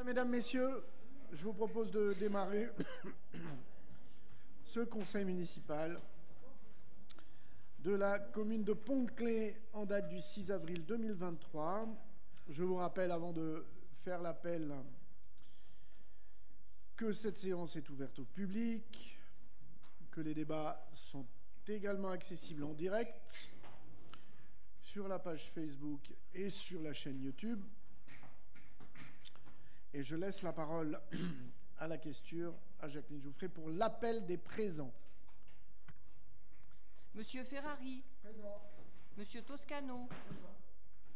Mesdames, Messieurs, je vous propose de démarrer ce conseil municipal de la commune de Pont-de-Claix en date du 6 avril 2023. Je vous rappelle, avant de faire l'appel, que cette séance est ouverte au public, que les débats sont également accessibles en direct sur la page Facebook et sur la chaîne YouTube. Et je laisse la parole à la questure à Jacqueline Jouffret pour l'appel des présents. Monsieur Ferrari. Présent. Monsieur Toscano. Présent.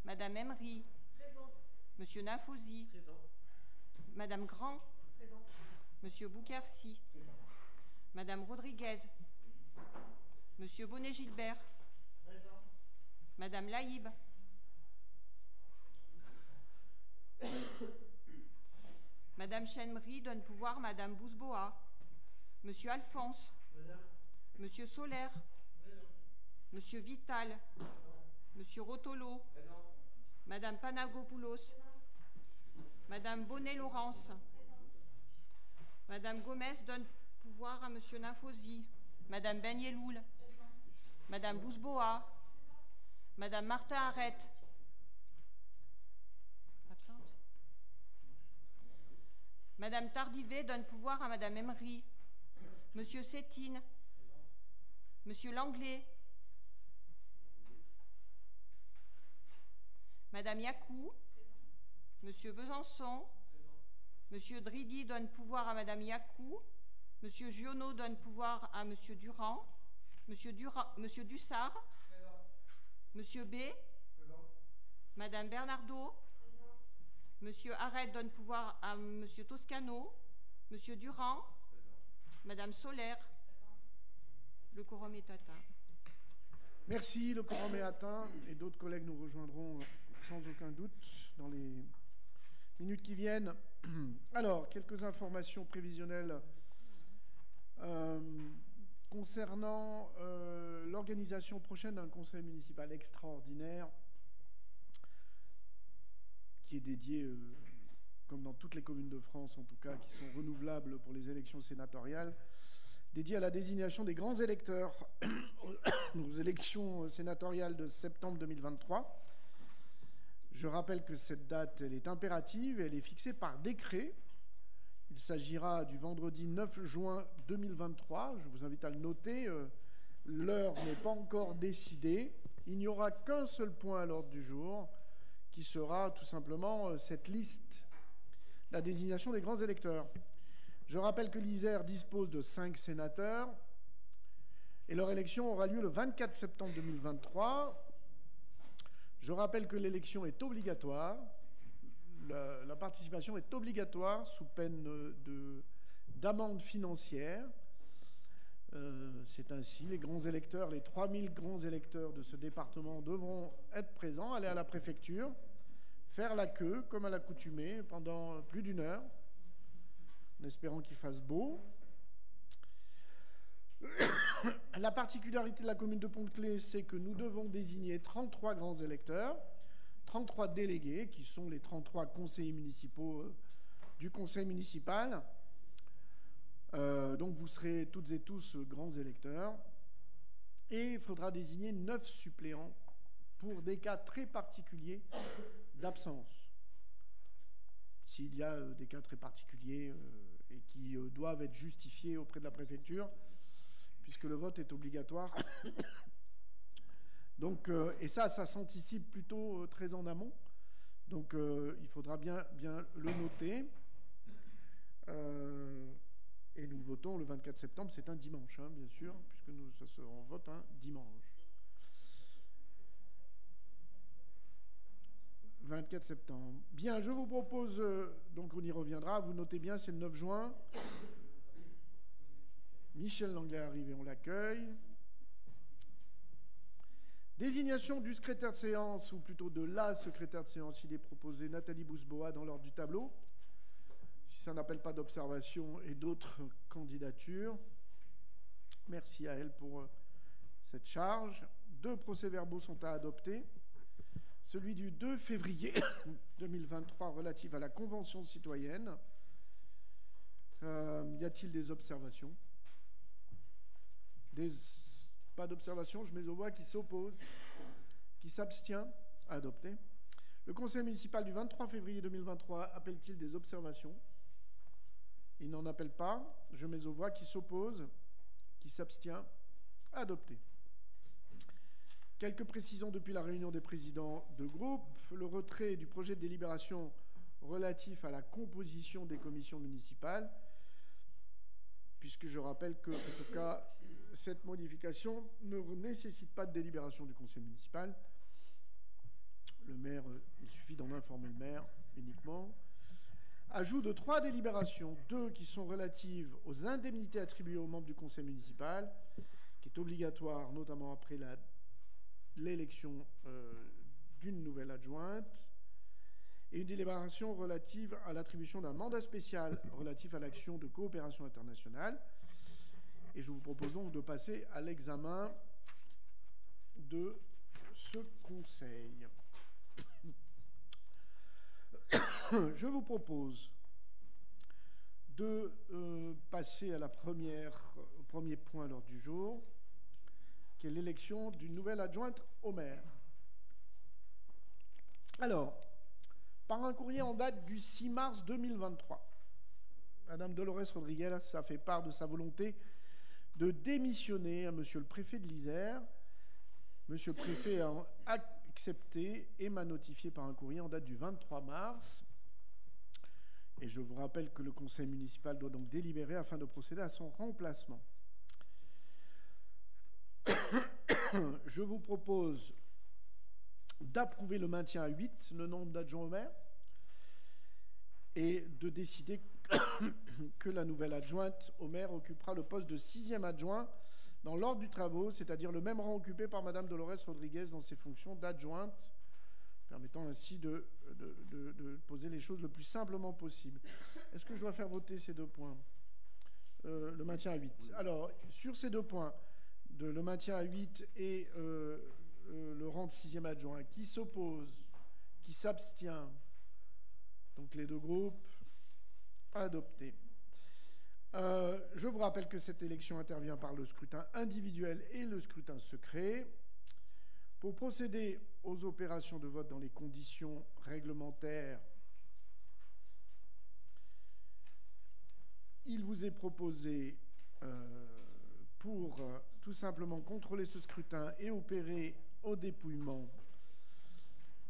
Madame Emery. Présente. Monsieur Nafosi. Présent. Madame Grand. Présent. Monsieur Bouquercy. Présent. Madame Rodriguez. Monsieur Bonnet-Gilbert. Présent. Madame Laïb. Madame Chenmery donne pouvoir à Madame Bousboa. Monsieur Alphonse. Présent. Monsieur Solaire. Présent. Monsieur Vital. Monsieur Rotolo. Présent. Madame Panagopoulos. Madame Bonnet-Laurence. Madame Gomez donne pouvoir à Monsieur Nafosi. Madame Ben-Yeloul. Madame Bousboa. Madame Martin Arrête. Absente. Madame Tardivet donne pouvoir à Madame Emery. Monsieur Sétine. Monsieur Langlais. Madame Yakou. Monsieur Besançon. Monsieur Dridi donne pouvoir à Madame Yakou. Monsieur Giono donne pouvoir à Monsieur Durand. Monsieur Dussard. Monsieur B. Présent. Madame Bernardo. Monsieur Arrête donne pouvoir à Monsieur Toscano. Monsieur Durand. Madame Solaire. Le quorum est atteint. Merci, le quorum est atteint et d'autres collègues nous rejoindront sans aucun doute dans les minutes qui viennent. Alors, quelques informations prévisionnelles concernant l'organisation prochaine d'un conseil municipal extraordinaire qui est dédié, comme dans toutes les communes de France en tout cas, qui sont renouvelables pour les élections sénatoriales, dédié à la désignation des grands électeurs aux élections sénatoriales de septembre 2023. Je rappelle que cette date, elle est impérative et elle est fixée par décret. Il s'agira du vendredi 9 juin 2023. Je vous invite à le noter. L'heure n'est pas encore décidée. Il n'y aura qu'un seul point à l'ordre du jour, qui sera tout simplement cette liste, la désignation des grands électeurs. Je rappelle que l'Isère dispose de 5 sénateurs et leur élection aura lieu le 24 septembre 2023. Je rappelle que l'élection est obligatoire. La participation est obligatoire sous peine d'amende financière. C'est ainsi, les grands électeurs, les 3000 grands électeurs de ce département devront être présents, aller à la préfecture, faire la queue, comme à l'accoutumée, pendant plus d'1 heure, en espérant qu'il fasse beau. La particularité de la commune de Pont-de-Claix, c'est que nous devons désigner 33 grands électeurs, 33 délégués, qui sont les 33 conseillers municipaux du conseil municipal. Donc vous serez toutes et tous grands électeurs. Et il faudra désigner 9 suppléants pour des cas très particuliers d'absence. S'il y a des cas très particuliers et qui doivent être justifiés auprès de la préfecture, puisque le vote est obligatoire. Donc, et ça s'anticipe plutôt très en amont. Donc il faudra bien le noter. Et nous votons le 24 septembre, c'est un dimanche, hein, bien sûr, puisque on vote un dimanche. 24 septembre. Bien, je vous propose, donc on y reviendra, vous notez bien, c'est le 9 juin. Michel Langlais arrive et on l'accueille. Désignation du secrétaire de séance, ou plutôt de la secrétaire de séance, il est proposé Nathalie Bousboa dans l'ordre du tableau. Si ça n'appelle pas d'observation et d'autres candidatures, merci à elle pour cette charge. 2 procès-verbaux sont à adopter. celui du 2 février 2023 relatif à la Convention citoyenne. Y a-t-il des observations? Pas d'observation, je mets aux voix. Qui s'oppose, qui s'abstient, adopté. Le conseil municipal du 23 février 2023 appelle-t-il des observations? Il n'en appelle pas. Je mets aux voix. Qui s'oppose, qui s'abstient, adopté. Quelques précisions depuis la réunion des présidents de groupe. Le retrait du projet de délibération relatif à la composition des commissions municipales, puisque je rappelle que, en tout cas, cette modification ne nécessite pas de délibération du conseil municipal. Le maire, il suffit d'en informer le maire uniquement. Ajout de 3 délibérations, 2 qui sont relatives aux indemnités attribuées aux membres du conseil municipal, qui est obligatoire notamment après l'élection d'une nouvelle adjointe, et une délibération relative à l'attribution d'un mandat spécial relatif à l'action de coopération internationale. Et je vous propose donc de passer à l'examen de ce conseil. Je vous propose de passer à au premier point à l'ordre du jour, qui est l'élection d'une nouvelle adjointe au maire. Alors, par un courrier en date du 6 mars 2023, Madame Dolores Rodriguez a fait part de sa volonté de démissionner à Monsieur le préfet de l'Isère. Monsieur le préfet a accepté et m'a notifié par un courrier en date du 23 mars. Et je vous rappelle que le conseil municipal doit donc délibérer afin de procéder à son remplacement. Je vous propose d'approuver le maintien à 8, le nombre d'adjoints au maire, et de décider que la nouvelle adjointe au maire occupera le poste de 6e adjoint dans l'ordre du travaux, c'est-à-dire le même rang occupé par Madame Dolores Rodriguez dans ses fonctions d'adjointe, permettant ainsi de poser les choses le plus simplement possible. Est-ce que je dois faire voter ces 2 points? Le maintien à 8. Alors, sur ces 2 points, le maintien à 8 et le rang de 6e adjoint, qui s'oppose, qui s'abstient? Donc les 2 groupes, adoptés. Je vous rappelle que cette élection intervient par le scrutin individuel et le scrutin secret. Pour procéder aux opérations de vote dans les conditions réglementaires, il vous est proposé, pour tout simplement contrôler ce scrutin et opérer au dépouillement,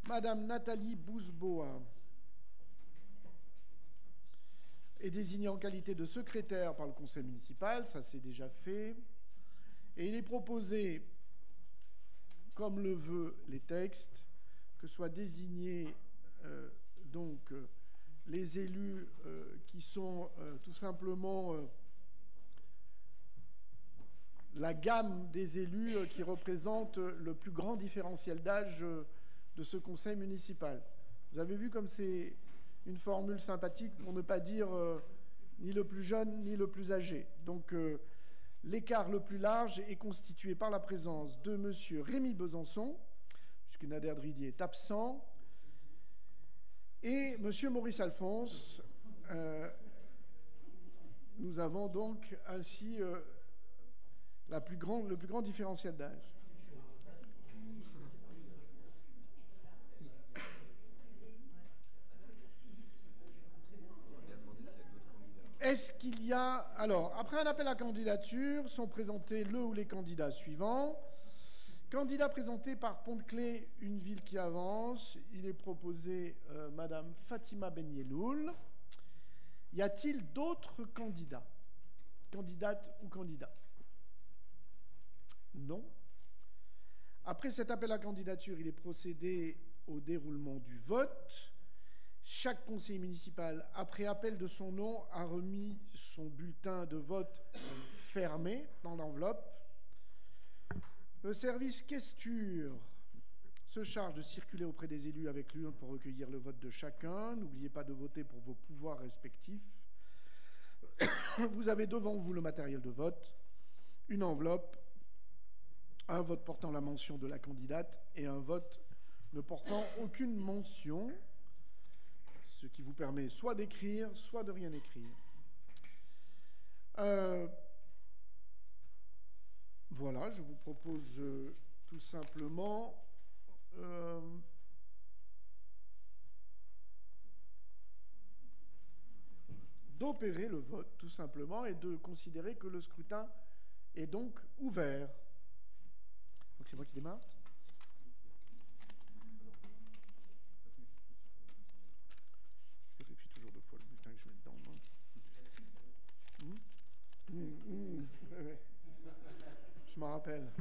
Madame Nathalie Bouzboa est désignée en qualité de secrétaire par le conseil municipal, ça c'est déjà fait, et il est proposé, comme le veut les textes, que soient désignés les élus qui sont tout simplement la gamme des élus qui représentent le plus grand différentiel d'âge de ce conseil municipal. Vous avez vu comme c'est une formule sympathique pour ne pas dire ni le plus jeune ni le plus âgé. Donc l'écart le plus large est constitué par la présence de M. Rémy Besançon, puisque Nader Dridi est absent, et M. Maurice Alphonse. Nous avons donc ainsi le plus grand différentiel d'âge. Est-ce qu'il y a... Alors, après un appel à candidature, sont présentés le ou les candidats suivants. Candidat présenté par Pont-de-Clé, une ville qui avance. Il est proposé Madame Fatima Benyeloul. Y a-t-il d'autres candidats? Candidates ou candidats? Non. Après cet appel à candidature, il est procédé au déroulement du vote. Chaque conseiller municipal, après appel de son nom, a remis son bulletin de vote fermé dans l'enveloppe. Le service questure se charge de circuler auprès des élus avec l'urne pour recueillir le vote de chacun. N'oubliez pas de voter pour vos pouvoirs respectifs. Vous avez devant vous le matériel de vote, une enveloppe, un vote portant la mention de la candidate et un vote ne portant aucune mention, ce qui vous permet soit d'écrire, soit de rien écrire. Voilà, je vous propose tout simplement d'opérer le vote, tout simplement, et de considérer que le scrutin est donc ouvert. Donc c'est moi qui démarre. Je vérifie toujours deux fois le bulletin que je mets dedans. Je m'en rappelle.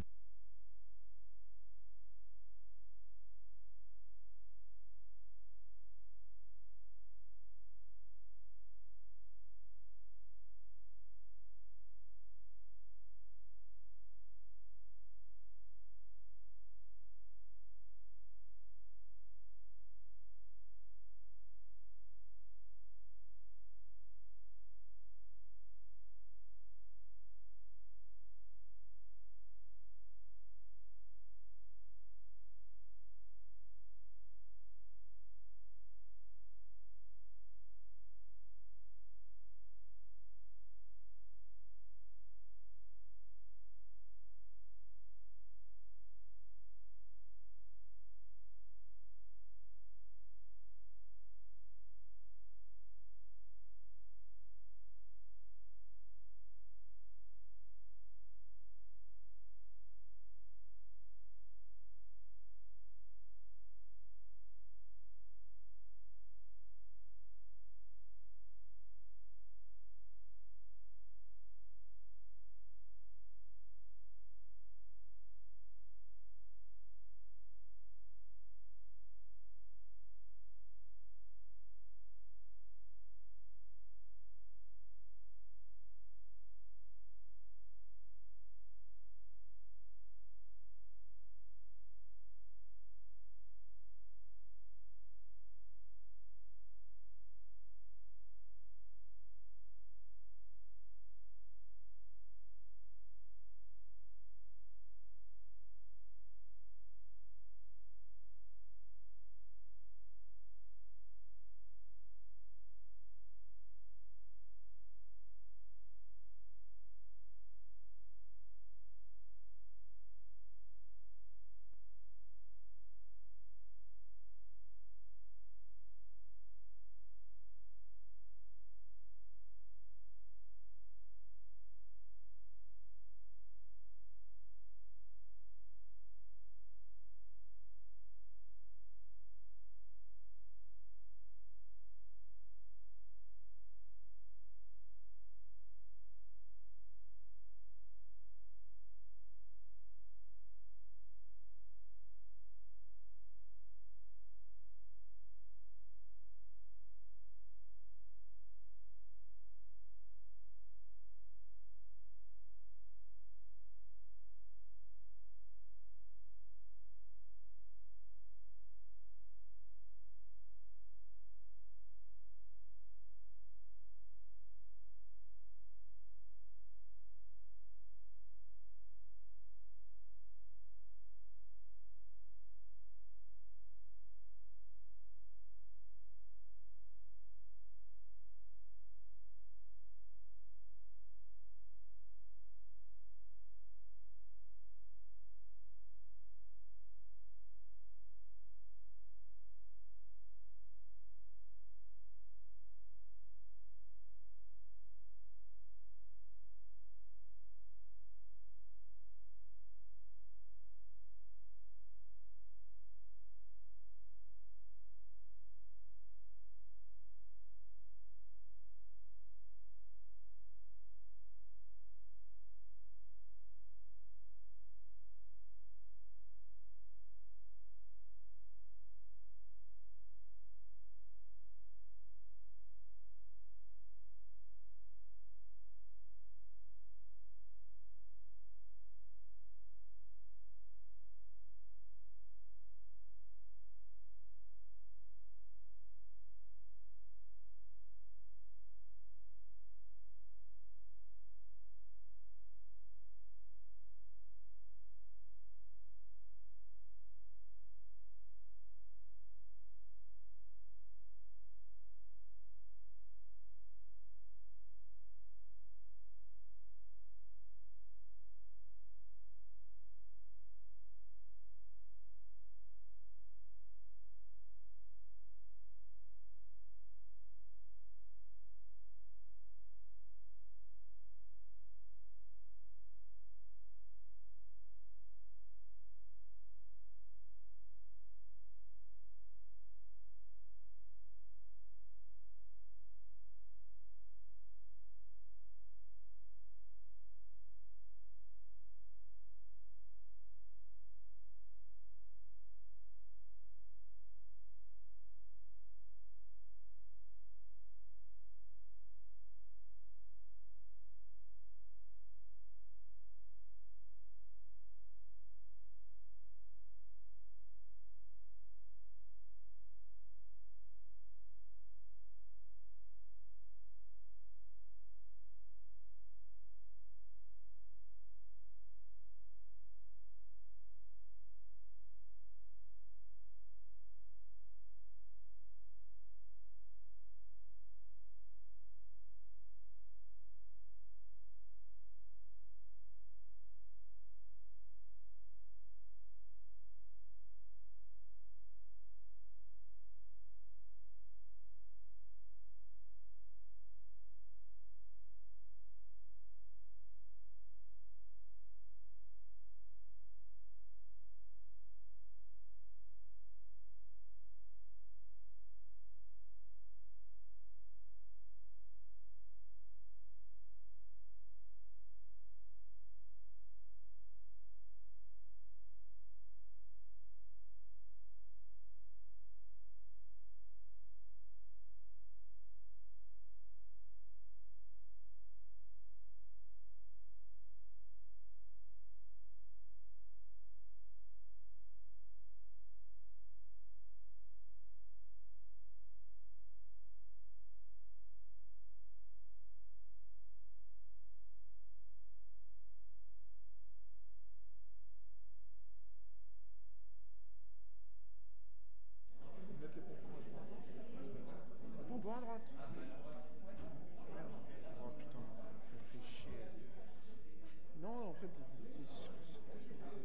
Non, en fait...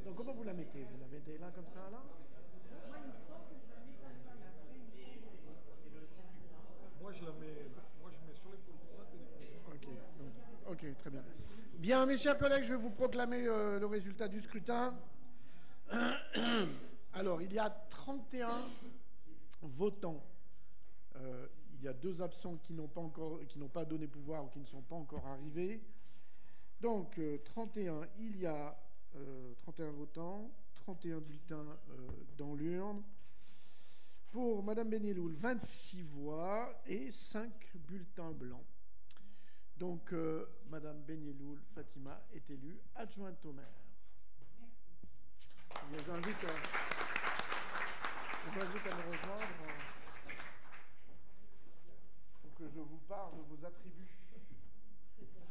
Donc comment vous la mettez? Vous la mettez là, comme ça, là? Moi, il me semble que je la mets comme ça, mais après, il me semble que... Moi, je mets sur l'épaule droite et l'épaule droite. Ok, très bien. Bien, mes chers collègues, je vais vous proclamer le résultat du scrutin. Alors, il y a 31 votants. Il y a 2 absents qui n'ont pas donné pouvoir ou qui ne sont pas encore arrivés. Donc, 31, il y a 31 votants, 31 bulletins dans l'urne. Pour Mme Benyeloul, 26 voix et 5 bulletins blancs. Donc, Mme Benyeloul Fatima est élue adjointe au maire. Merci. Je vous invite à me rejoindre pour que je vous parle de vos attributs.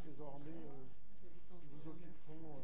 Désormais, vous occuperont...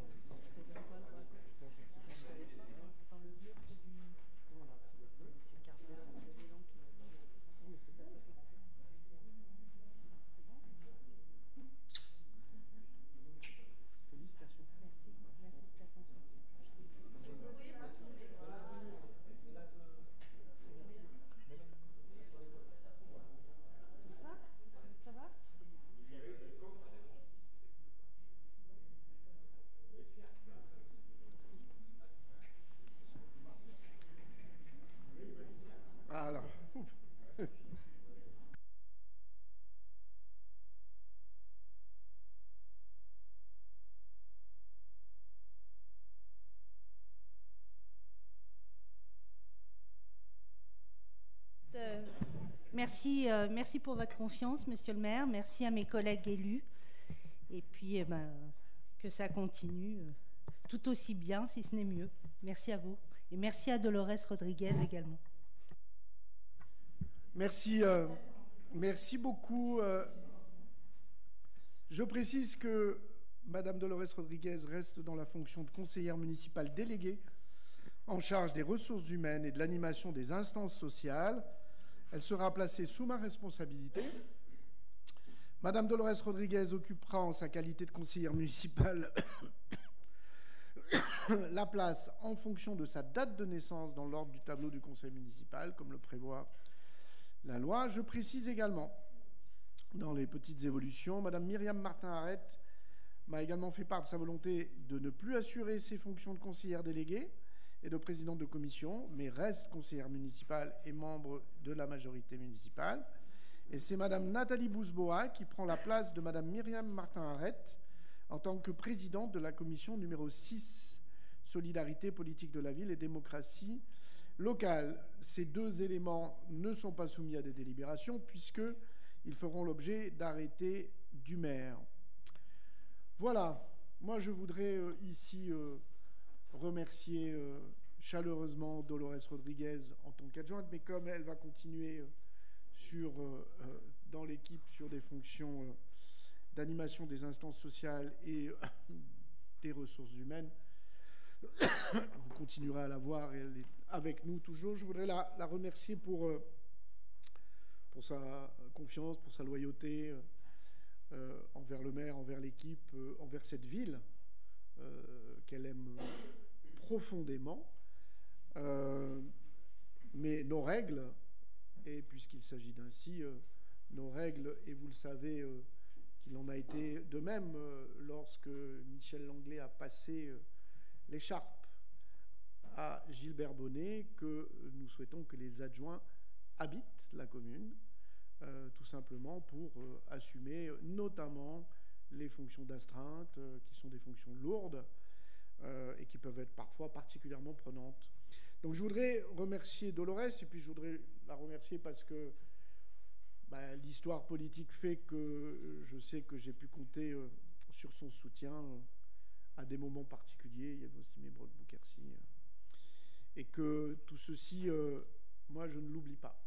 Alors, merci pour votre confiance, Monsieur le maire. Merci à mes collègues élus. Et puis, que ça continue tout aussi bien, si ce n'est mieux. Merci à vous. Et merci à Dolores Rodriguez également. Merci beaucoup. Je précise que Mme Dolores Rodriguez reste dans la fonction de conseillère municipale déléguée en charge des ressources humaines et de l'animation des instances sociales. Elle sera placée sous ma responsabilité. Mme Dolores Rodriguez occupera en sa qualité de conseillère municipale la place en fonction de sa date de naissance dans l'ordre du tableau du conseil municipal, comme le prévoit la loi. Je précise également, dans les petites évolutions, Mme Myriam Martin-Arrête m'a également fait part de sa volonté de ne plus assurer ses fonctions de conseillère déléguée et de présidente de commission, mais reste conseillère municipale et membre de la majorité municipale. Et c'est Mme Nathalie Bousboa qui prend la place de Mme Myriam Martin-Arrête en tant que présidente de la commission numéro 6, Solidarité, politique de la ville et démocratie locale. Ces 2 éléments ne sont pas soumis à des délibérations puisqu'ils feront l'objet d'arrêtés du maire. Voilà, moi je voudrais ici remercier chaleureusement Dolores Rodriguez en tant qu'adjointe, mais comme elle va continuer dans l'équipe sur des fonctions d'animation des instances sociales et des ressources humaines, vous continuerez à la voir et elle est avec nous toujours. Je voudrais la remercier pour sa confiance, pour sa loyauté envers le maire, envers l'équipe, envers cette ville qu'elle aime profondément. Mais nos règles, et puisqu'il s'agit d'ainsi, nos règles, et vous le savez qu'il en a été de même lorsque Michel Langlais a passé l'écharpe à Gilbert Bonnet, que nous souhaitons que les adjoints habitent la commune, tout simplement pour assumer notamment les fonctions d'astreinte, qui sont des fonctions lourdes et qui peuvent être parfois particulièrement prenantes. Donc je voudrais remercier Dolores, et puis je voudrais la remercier parce que l'histoire politique fait que je sais que j'ai pu compter sur son soutien à des moments particuliers. Il y avait aussi Mébrod Boukersi. Et que tout ceci, moi, je ne l'oublie pas.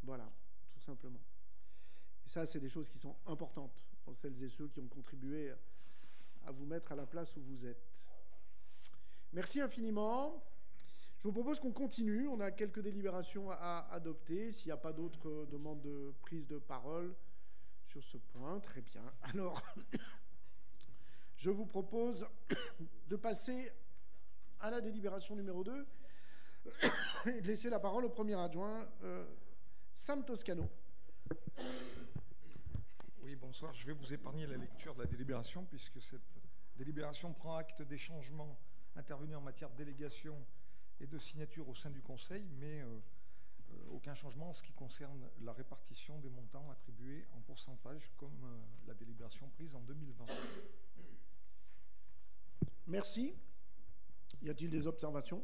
Voilà, tout simplement. Et ça, c'est des choses qui sont importantes pour celles et ceux qui ont contribué à vous mettre à la place où vous êtes. Merci infiniment. Je vous propose qu'on continue. On a quelques délibérations à adopter. S'il n'y a pas d'autres demandes de prise de parole sur ce point, très bien. Alors, Je vous propose de passer à la délibération numéro 2 et de laisser la parole au premier adjoint, Sam Toscano. Oui, bonsoir. Je vais vous épargner la lecture de la délibération puisque cette délibération prend acte des changements intervenus en matière de délégation et de signature au sein du Conseil, mais aucun changement en ce qui concerne la répartition des montants attribués en pourcentage comme la délibération prise en 2020. Merci. Y a-t-il des observations?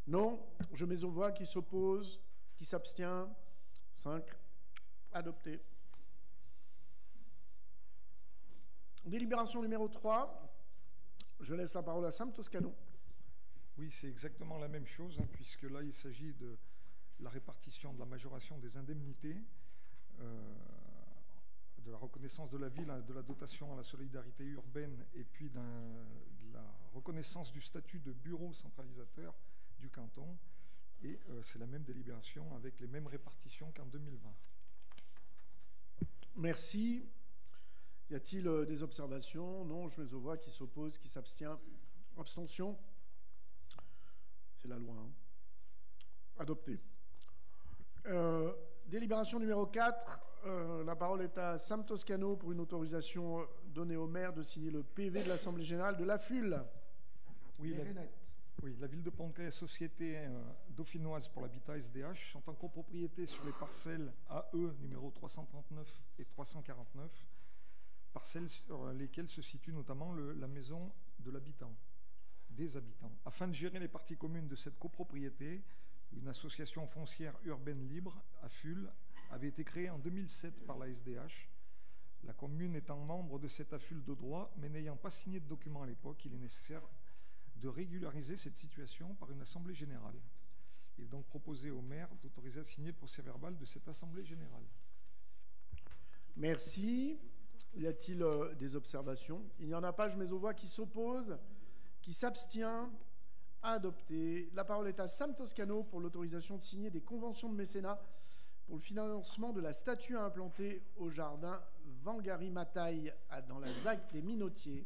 Non. Je mets aux voix. Qui s'oppose? Qui s'abstient? 5. Adopté. Délibération numéro 3. Je laisse la parole à Sam Toscano. Oui, c'est exactement la même chose, puisque là, il s'agit de la répartition de la majoration des indemnités, de la reconnaissance de la ville, de la dotation à la solidarité urbaine, et puis de la reconnaissance du statut de bureau centralisateur du canton. Et c'est la même délibération avec les mêmes répartitions qu'en 2020. Merci. Y a-t-il des observations? Non, je mets aux voix. Qui s'oppose? Qui s'abstient? Abstention? C'est la loi. Adopté. Délibération numéro 4. La parole est à Sam Toscano pour une autorisation donnée au maire de signer le PV de l'Assemblée générale de l'AFUL. Oui, la ville de Pont-de-Claix et Société dauphinoise pour l'habitat SDH sont en copropriété sur les parcelles AE numéro 339 et 349, parcelles sur lesquelles se situe notamment la maison de l'habitant, des habitants. Afin de gérer les parties communes de cette copropriété, une association foncière urbaine libre, AFUL, avait été créée en 2007 par la SDH. La commune étant membre de cette AFUL de droit, mais n'ayant pas signé de document à l'époque, il est nécessaire de régulariser cette situation par une assemblée générale. Il est donc proposé au maire d'autoriser à signer le procès-verbal de cette assemblée générale. Merci. Y a-t-il des observations? Il n'y en a pas. Je mets aux voix. Qui s'oppose? Qui s'abstient? Adopté. La parole est à Sam Toscano pour l'autorisation de signer des conventions de mécénat pour le financement de la statue à implanter au jardin Vangari Mataï dans la ZAC des Minotiers.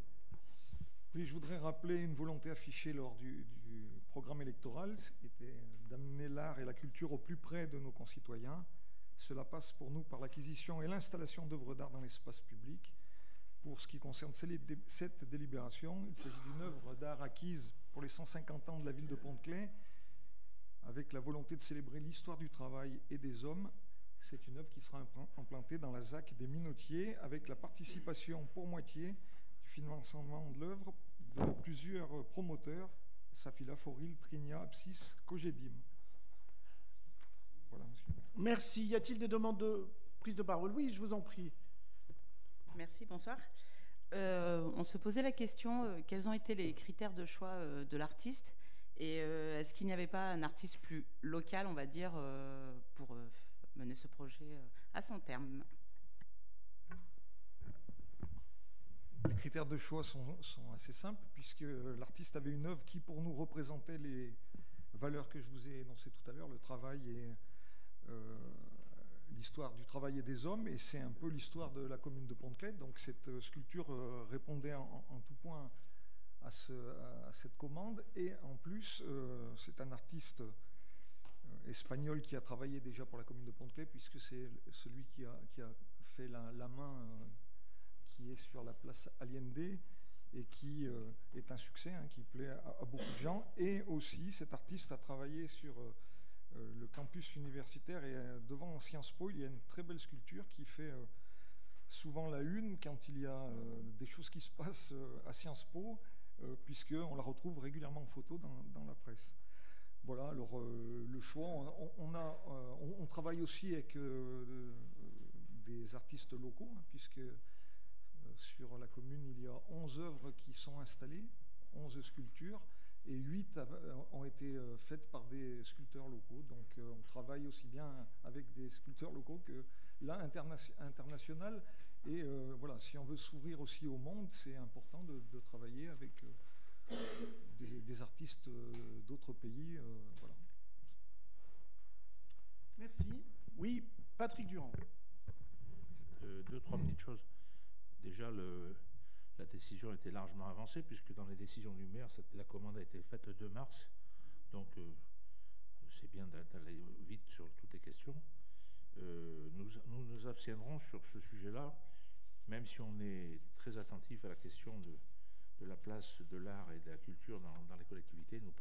Oui, je voudrais rappeler une volonté affichée lors du programme électoral, qui était d'amener l'art et la culture au plus près de nos concitoyens. Cela passe pour nous par l'acquisition et l'installation d'œuvres d'art dans l'espace public. Pour ce qui concerne cette délibération, il s'agit d'une œuvre d'art acquise pour les 150 ans de la ville de Pont-de-Claix, avec la volonté de célébrer l'histoire du travail et des hommes. C'est une œuvre qui sera implantée dans la ZAC des Minotiers, avec la participation pour moitié du financement de l'œuvre de plusieurs promoteurs, Safila, Foril, Trinia, Apsis, Cogedim. Voilà, monsieur. Merci. Y a-t-il des demandes de prise de parole? Oui, je vous en prie. Merci, bonsoir. On se posait la question, quels ont été les critères de choix de l'artiste, et est-ce qu'il n'y avait pas un artiste plus local, on va dire, pour mener ce projet à son terme? Les critères de choix sont assez simples, puisque l'artiste avait une œuvre qui, pour nous, représentait les valeurs que je vous ai énoncées tout à l'heure, le travail et l'histoire du travail et des hommes, et c'est un peu l'histoire de la commune de Pont-de-Claix. Donc cette sculpture répondait en tout point à cette commande, et en plus, c'est un artiste espagnol qui a travaillé déjà pour la commune de Pont-de-Claix, puisque c'est celui qui a fait la main qui est sur la place Allende et qui est un succès, qui plaît à beaucoup de gens. Et aussi, cet artiste a travaillé sur le campus universitaire, et devant Sciences Po, il y a une très belle sculpture qui fait souvent la une quand il y a des choses qui se passent à Sciences Po, puisqu'on la retrouve régulièrement en photo dans la presse. Voilà, alors le choix, on travaille aussi avec des artistes locaux, puisque sur la commune, il y a 11 œuvres qui sont installées, 11 sculptures, et 8 ont été faites par des sculpteurs locaux. Donc on travaille aussi bien avec des sculpteurs locaux que là, international. Et voilà, si on veut s'ouvrir aussi au monde, c'est important de travailler avec des artistes d'autres pays. Voilà. Merci. Oui, Patrick Durand. 2-3 petites choses. Déjà, la décision était largement avancée, puisque dans les décisions du maire, la commande a été faite le 2 mars. Donc, c'est bien d'aller vite sur toutes les questions. Nous nous abstiendrons sur ce sujet-là, même si on est très attentif à la question de la place de l'art et de la culture dans les collectivités. Il nous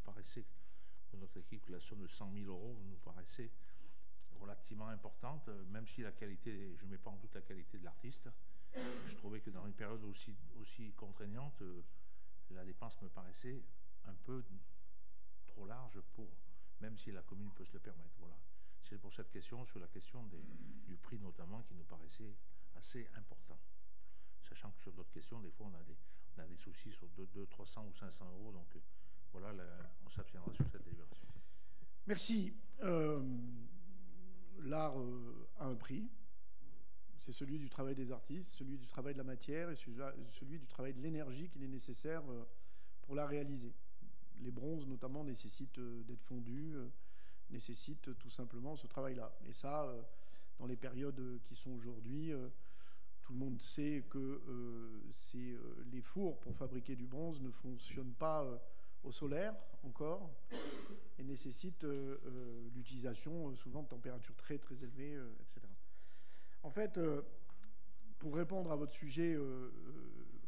paraissait que notre équipe, la somme de 100 000 euros nous paraissait relativement importante, même si la qualité, je ne mets pas en doute la qualité de l'artiste. Je trouvais que dans une période aussi contraignante, la dépense me paraissait un peu trop large même si la commune peut se le permettre. Voilà. C'est pour cette question, sur la question du prix notamment, qui nous paraissait assez important. Sachant que sur d'autres questions, des fois, on a des soucis sur 200, 300 ou 500 euros. Donc voilà, on s'abstiendra sur cette délibération. Merci. L'art a un prix. C'est celui du travail des artistes, celui du travail de la matière et celui du travail de l'énergie qu'il est nécessaire pour la réaliser. Les bronzes, notamment, nécessitent d'être fondus, nécessitent tout simplement ce travail-là. Et ça, dans les périodes qui sont aujourd'hui, tout le monde sait que les fours pour fabriquer du bronze ne fonctionnent pas au solaire encore et nécessitent l'utilisation souvent de températures très très élevées, etc. En fait, pour répondre à votre sujet,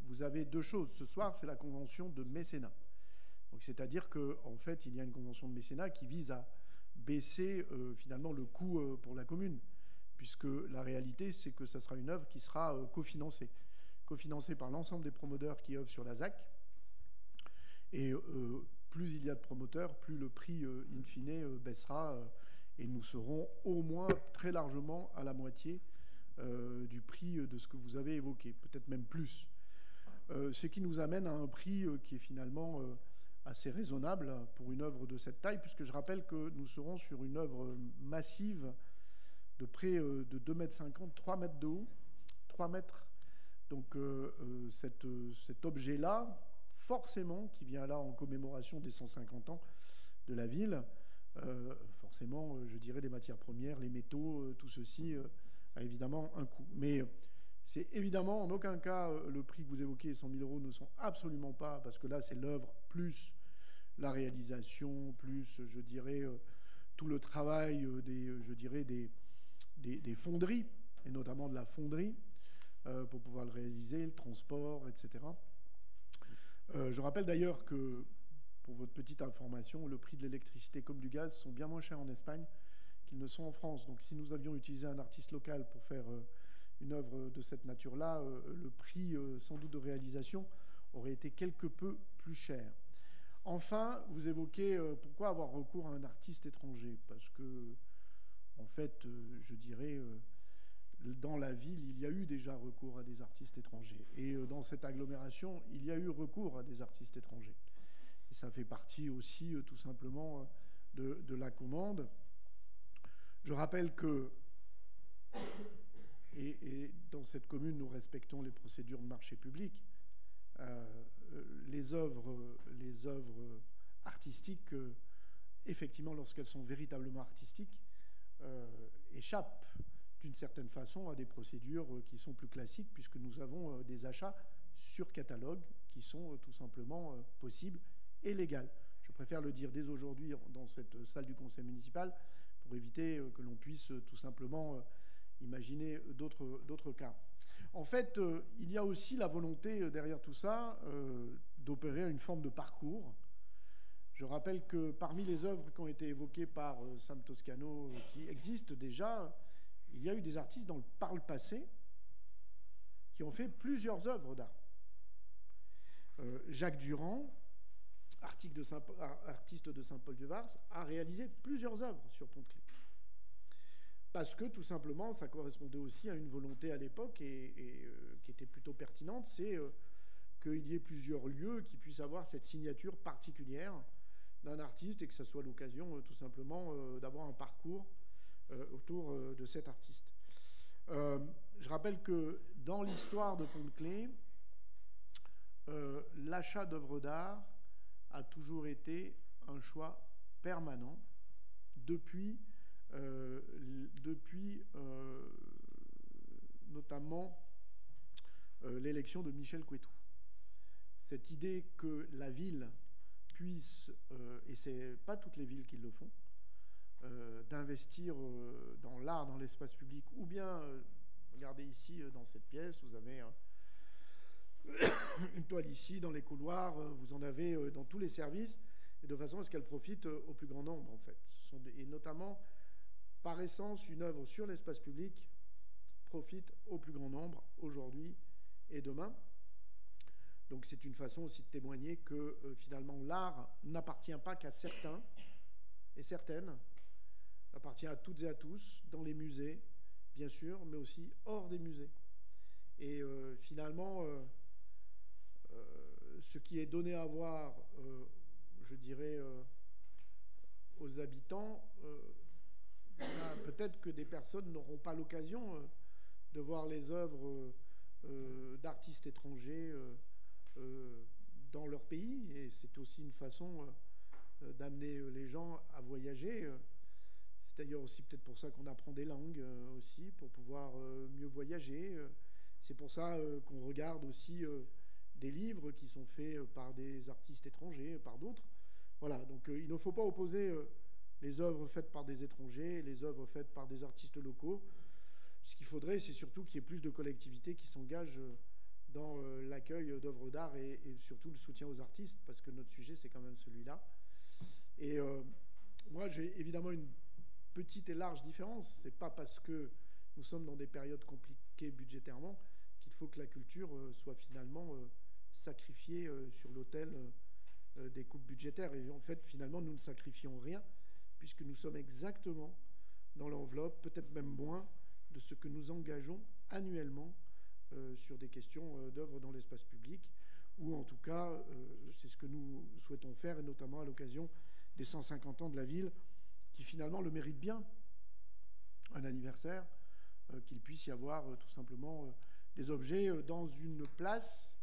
vous avez deux choses. Ce soir, c'est la convention de mécénat. C'est-à-dire qu'en fait, il y a une convention de mécénat qui vise à baisser finalement le coût pour la commune, puisque la réalité, c'est que ça sera une œuvre qui sera cofinancée par l'ensemble des promoteurs qui œuvrent sur la ZAC. Et plus il y a de promoteurs, plus le prix, in fine, baissera, et nous serons au moins très largement à la moitié du prix de ce que vous avez évoqué, peut-être même plus. Ce qui nous amène à un prix qui est finalement assez raisonnable pour une œuvre de cette taille, puisque je rappelle que nous serons sur une œuvre massive de près de 2,50 m, 3 mètres de haut, 3 mètres. Donc cet objet-là, forcément, qui vient là en commémoration des 150 ans de la ville, forcément, je dirais, les matières premières, les métaux, tout ceci a évidemment un coût. Mais c'est évidemment en aucun cas le prix que vous évoquez, 100 000 euros, ne sont absolument pas, parce que là, c'est l'œuvre plus la réalisation, plus, je dirais, tout le travail des fonderies, et notamment de la fonderie, pour pouvoir le réaliser, le transport, etc. Je rappelle d'ailleurs que, pour votre petite information, le prix de l'électricité comme du gaz sont bien moins chers en Espagne qu'ils ne sont en France. Donc si nous avions utilisé un artiste local pour faire une œuvre de cette nature-là, le prix sans doute de réalisation aurait été quelque peu plus cher. Enfin, vous évoquez pourquoi avoir recours à un artiste étranger, parce que, en fait, je dirais, dans la ville, il y a eu déjà recours à des artistes étrangers. Et dans cette agglomération, il y a eu recours à des artistes étrangers. Et ça fait partie aussi, tout simplement, de la commande. Je rappelle que, et dans cette commune, nous respectons les procédures de marché public, les œuvres artistiques, effectivement, lorsqu'elles sont véritablement artistiques, échappent d'une certaine façon à des procédures qui sont plus classiques, puisque nous avons des achats sur catalogue qui sont tout simplement possibles et légaux. Je préfère le dire dès aujourd'hui dans cette salle du conseil municipal pour éviter que l'on puisse tout simplement imaginer d'autres cas. En fait, il y a aussi la volonté derrière tout ça d'opérer une forme de parcours. Je rappelle que parmi les œuvres qui ont été évoquées par Sam Toscano, qui existent déjà, il y a eu des artistes par le passé qui ont fait plusieurs œuvres d'art. Jacques Durand, artiste de Saint-Paul-du-Vars, a réalisé plusieurs œuvres sur Pont-de-Claix. Parce que, tout simplement, ça correspondait aussi à une volonté à l'époque et qui était plutôt pertinente, c'est qu'il y ait plusieurs lieux qui puissent avoir cette signature particulière d'un artiste et que ça soit l'occasion, tout simplement, d'avoir un parcours autour de cet artiste. Je rappelle que dans l'histoire de Pont-de-Claix, l'achat d'œuvres d'art a toujours été un choix permanent depuis notamment l'élection de Michel Couetou. Cette idée que la ville puisse, et ce n'est pas toutes les villes qui le font, d'investir dans l'art, dans l'espace public, ou bien, regardez ici, dans cette pièce, vous avez une toile ici, dans les couloirs, vous en avez dans tous les services, et de façon à ce qu'elle profite au plus grand nombre, en fait. Et notamment, par essence, une œuvre sur l'espace public profite au plus grand nombre, aujourd'hui et demain. Donc c'est une façon aussi de témoigner que finalement l'art n'appartient pas qu'à certains et certaines, appartient à toutes et à tous, dans les musées, bien sûr, mais aussi hors des musées. Et finalement, ce qui est donné à voir, je dirais, aux habitants, peut-être que des personnes n'auront pas l'occasion de voir les œuvres d'artistes étrangers dans leur pays, et c'est aussi une façon d'amener les gens à voyager. C'est d'ailleurs aussi peut-être pour ça qu'on apprend des langues aussi, pour pouvoir mieux voyager. C'est pour ça qu'on regarde aussi des livres qui sont faits par des artistes étrangers, par d'autres. Voilà, donc il ne faut pas opposer les œuvres faites par des étrangers et les œuvres faites par des artistes locaux. Ce qu'il faudrait, c'est surtout qu'il y ait plus de collectivités qui s'engagent dans l'accueil d'œuvres d'art et surtout le soutien aux artistes, parce que notre sujet, c'est quand même celui-là. Et moi, j'ai évidemment une petite et large différence. C'est pas parce que nous sommes dans des périodes compliquées budgétairement qu'il faut que la culture soit finalement sacrifiée sur l'autel des coupes budgétaires. Et en fait, finalement, nous ne sacrifions rien, puisque nous sommes exactement dans l'enveloppe, peut-être même moins, de ce que nous engageons annuellement sur des questions d'œuvres dans l'espace public, ou en tout cas, c'est ce que nous souhaitons faire, et notamment à l'occasion des 150 ans de la ville, qui finalement le mérite bien, un anniversaire, qu'il puisse y avoir tout simplement des objets dans une place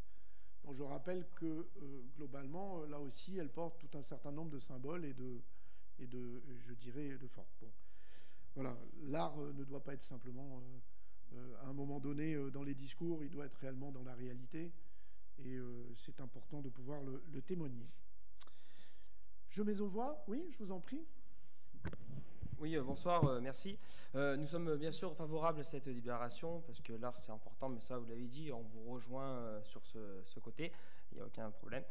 dont je rappelle que globalement, là aussi, elle porte tout un certain nombre de symboles et de je dirais, de formes. Bon. Voilà, l'art ne doit pas être simplement à un moment donné dans les discours, il doit être réellement dans la réalité, et c'est important de pouvoir le témoigner. Je mets aux voix, oui, je vous en prie. Oui, bonsoir, merci. Nous sommes bien sûr favorables à cette délibération, parce que l'art c'est important, mais ça vous l'avez dit, on vous rejoint sur ce côté, il n'y a aucun problème.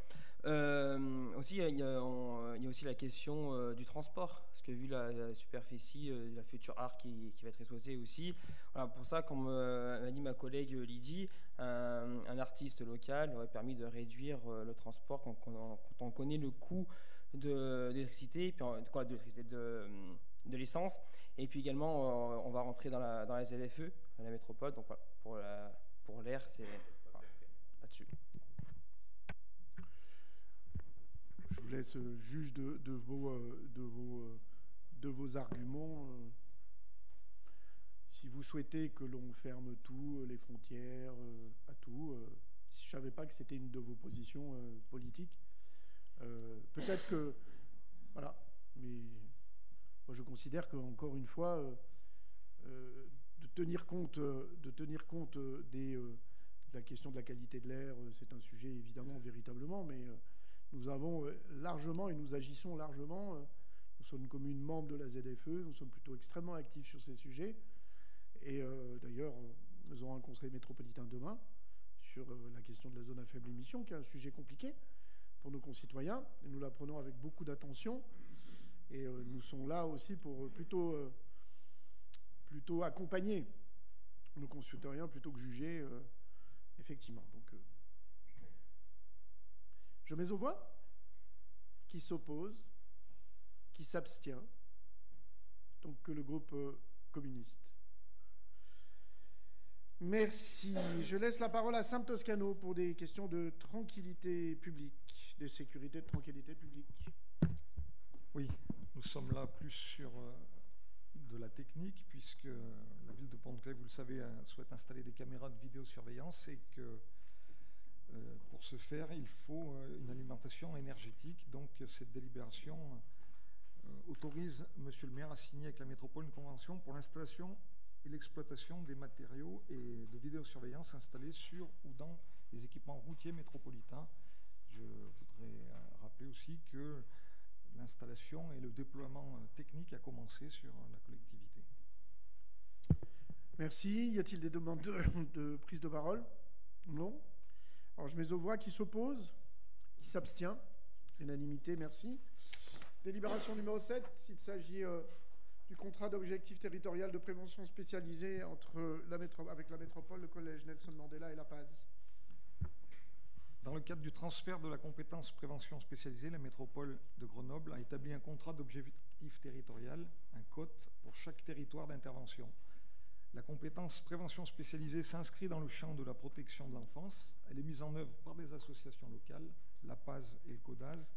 Aussi, il y a aussi la question du transport, parce que vu la superficie de la future art qui va être exposée aussi, voilà, pour ça, comme m'a dit ma collègue Lydie, un artiste local aurait permis de réduire le transport quand on connaît le coût d'électricité, de l'essence, et puis également on va rentrer dans la ZFE, la métropole, donc voilà, pour l'air, c'est voilà, là-dessus. Je vous laisse juge de vos arguments. Si vous souhaitez que l'on ferme tout, les frontières, à tout, si je ne savais pas que c'était une de vos positions politiques, peut-être que... Voilà, mais moi je considère qu'encore une fois, de tenir compte de la question de la qualité de l'air, c'est un sujet évidemment, véritablement, mais nous avons largement, et nous agissons largement, nous sommes une commune membre de la ZFE, nous sommes plutôt extrêmement actifs sur ces sujets, et d'ailleurs, nous aurons un conseil métropolitain demain sur la question de la zone à faible émission, qui est un sujet compliqué pour nos concitoyens, et nous la prenons avec beaucoup d'attention, et nous sommes là aussi pour plutôt accompagner nos concitoyens plutôt que juger, effectivement. Donc, je mets aux voix. Qui s'oppose, qui s'abstient, donc que le groupe communiste. Merci. Je laisse la parole à Sam Toscano pour des questions de tranquillité publique, de sécurité, de tranquillité publique. Oui, nous sommes là plus sur de la technique, puisque la ville de Pont-de-Claix, vous le savez, souhaite installer des caméras de vidéosurveillance et que pour ce faire, il faut une alimentation énergétique. Donc cette délibération autorise Monsieur le maire à signer avec la métropole une convention pour l'installation et l'exploitation des matériaux et de vidéosurveillance installés sur ou dans les équipements routiers métropolitains. Je voudrais rappeler aussi que l'installation et le déploiement technique a commencé sur la collectivité. Merci. Y a-t-il des demandes de prise de parole? Non. Alors je mets aux voix. Qui s'oppose? Qui s'abstient? Unanimité, merci. Délibération numéro 7. Il s'agit du contrat d'objectif territorial de prévention spécialisée avec la métropole, le collège Nelson Mandela et la PAS. Dans le cadre du transfert de la compétence prévention spécialisée, la métropole de Grenoble a établi un contrat d'objectif territorial, un COT, pour chaque territoire d'intervention. La compétence prévention spécialisée s'inscrit dans le champ de la protection de l'enfance. Elle est mise en œuvre par des associations locales, la PAS et le CODAS,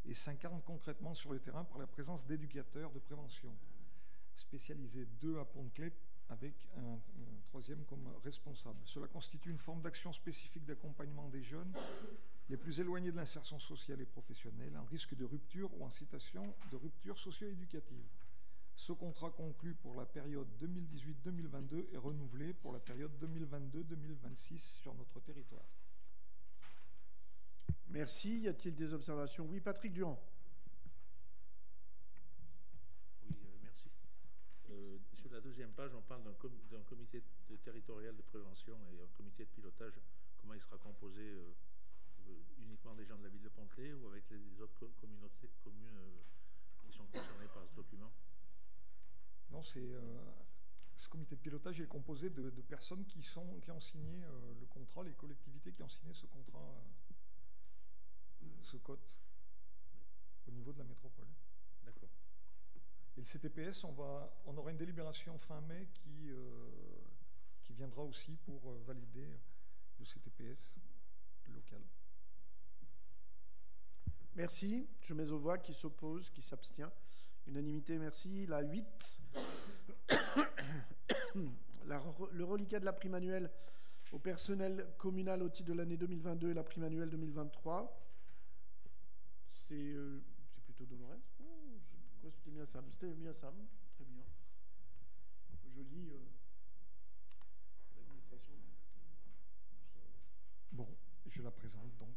et s'incarne concrètement sur le terrain par la présence d'éducateurs de prévention, spécialisés 2 à Pont-de-Claix, avec un troisième comme responsable. Cela constitue une forme d'action spécifique d'accompagnement des jeunes les plus éloignés de l'insertion sociale et professionnelle, en risque de rupture ou en situation de rupture socio-éducative. Ce contrat conclu pour la période 2018-2022 est renouvelé pour la période 2022-2026 sur notre territoire. Merci. Y a-t-il des observations? Oui, Patrick Durand. Oui, merci. Sur la deuxième page, on parle d'un comité territorial de prévention et un comité de pilotage. Comment il sera composé? Uniquement des gens de la ville de Pont-de-Claix ou avec les autres communes qui sont concernées par ce document? Non, ce comité de pilotage est composé de personnes qui ont signé le contrat, les collectivités qui ont signé ce contrat, ce COT, au niveau de la métropole. D'accord. Et le CTPS, on aura une délibération fin mai qui viendra aussi pour valider le CTPS local. Merci. Je mets aux voix. Qui s'oppose? Qui s'abstient? Unanimité, merci. La 8. Le reliquat de la prime annuelle au personnel communal au titre de l'année 2022 et la prime annuelle 2023. C'est plutôt Dolores. Pourquoi c'était mis à Sam? C'était mis à Sam. Très bien. Je lis l'administration. Bon, je la présente donc.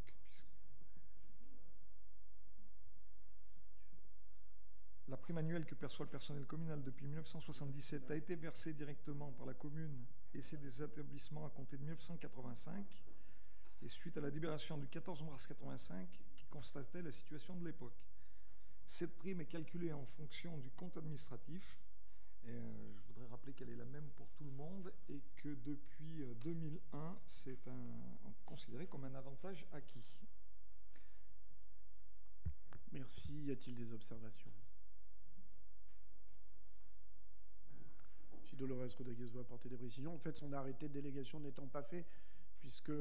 La prime annuelle que perçoit le personnel communal depuis 1977 a été versée directement par la commune et ses établissements à compter de 1985, et suite à la libération du 14 mars 1985 qui constatait la situation de l'époque. Cette prime est calculée en fonction du compte administratif. Et, je voudrais rappeler qu'elle est la même pour tout le monde et que depuis 2001, c'est considéré comme un avantage acquis. Merci. Y a-t-il des observations? Si Dolores Rodriguez veut apporter des précisions, en fait, son arrêté de délégation n'étant pas fait, puisque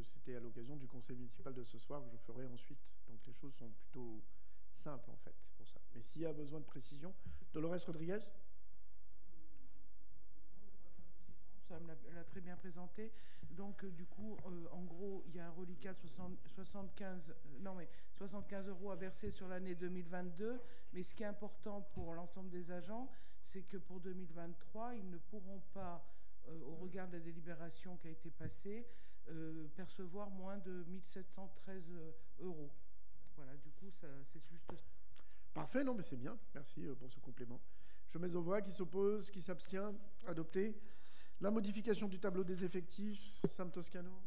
c'était à l'occasion du conseil municipal de ce soir que je ferai ensuite. Donc les choses sont plutôt simples, en fait, c'est pour ça. Mais s'il y a besoin de précision, Dolores Rodriguez? Ça me l'a très bien présenté. Donc, du coup, en gros, il y a un reliquat de 75 € à verser sur l'année 2022. Mais ce qui est important pour l'ensemble des agents, c'est que pour 2023, ils ne pourront pas, au regard de la délibération qui a été passée, percevoir moins de 1 713 €. Voilà, du coup, c'est juste... Parfait, non, mais c'est bien. Merci pour ce complément. Je mets aux voix. Qui s'oppose? Qui s'abstient? Adopté. La modification du tableau des effectifs, Sam Toscano.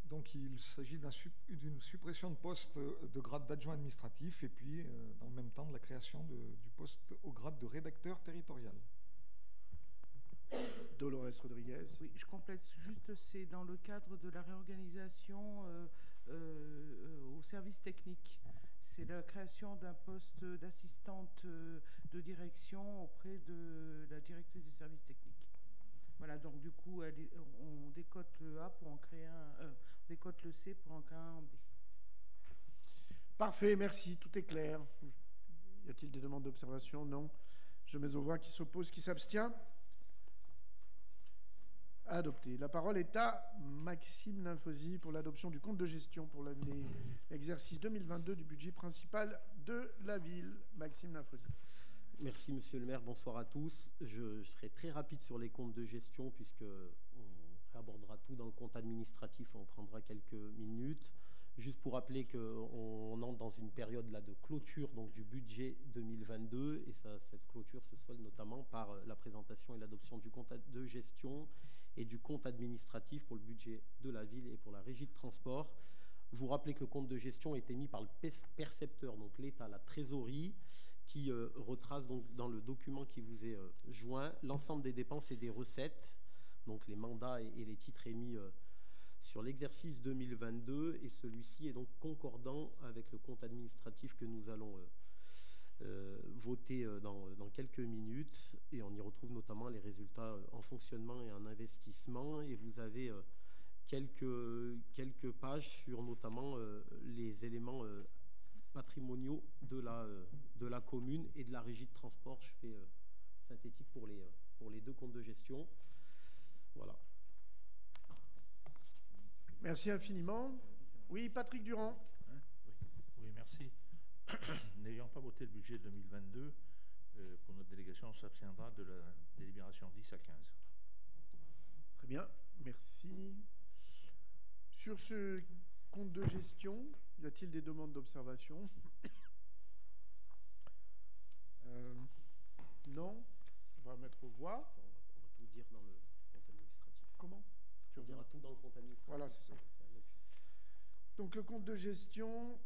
Donc il s'agit d'une suppression de poste de grade d'adjoint administratif et puis dans le même temps de la création du poste au grade de rédacteur territorial. Dolores Rodriguez. Oui, je complète juste, c'est dans le cadre de la réorganisation au service technique. C'est la création d'un poste d'assistante de direction auprès de la directrice des services techniques. Voilà, donc du coup, on décote le A pour en créer on décote le C pour en créer un B. Parfait, merci, tout est clair. Y a-t-il des demandes d'observation? Non. Je mets aux voix. Qui s'oppose? Qui s'abstient? Adopté. La parole est à Maxime Nymphosi pour l'adoption du compte de gestion pour l'année exercice 2022 du budget principal de la ville. Maxime Nymphosi. Merci Monsieur le maire, bonsoir à tous. Je serai très rapide sur les comptes de gestion puisqu'on réabordera tout dans le compte administratif, on prendra quelques minutes. Juste pour rappeler qu'on entre dans une période là, de clôture donc, du budget 2022 et cette clôture se solde notamment par la présentation et l'adoption du compte de gestion et du compte administratif pour le budget de la ville et pour la régie de transport. Vous rappelez que le compte de gestion a été mis par le percepteur, donc l'État, la trésorerie, qui retrace donc dans le document qui vous est joint l'ensemble des dépenses et des recettes, donc les mandats et les titres émis sur l'exercice 2022, et celui-ci est donc concordant avec le compte administratif que nous allons voter dans quelques minutes, et on y retrouve notamment les résultats en fonctionnement et en investissement, et vous avez quelques pages sur notamment les éléments patrimoniaux de la commune et de la régie de transport. Je fais synthétique pour les deux comptes de gestion. Voilà. Merci infiniment. Oui, Patrick Durand. Oui, merci. N'ayant pas voté le budget 2022, pour notre délégation, on s'abstiendra de la délibération 10 à 15. Très bien, merci. Sur ce compte de gestion, y a-t-il des demandes d'observation? Non. On va mettre aux voix. On va tout dire dans le compte administratif. Comment? On dira tout dans le compte administratif. Voilà, c'est ça. Donc le compte de gestion,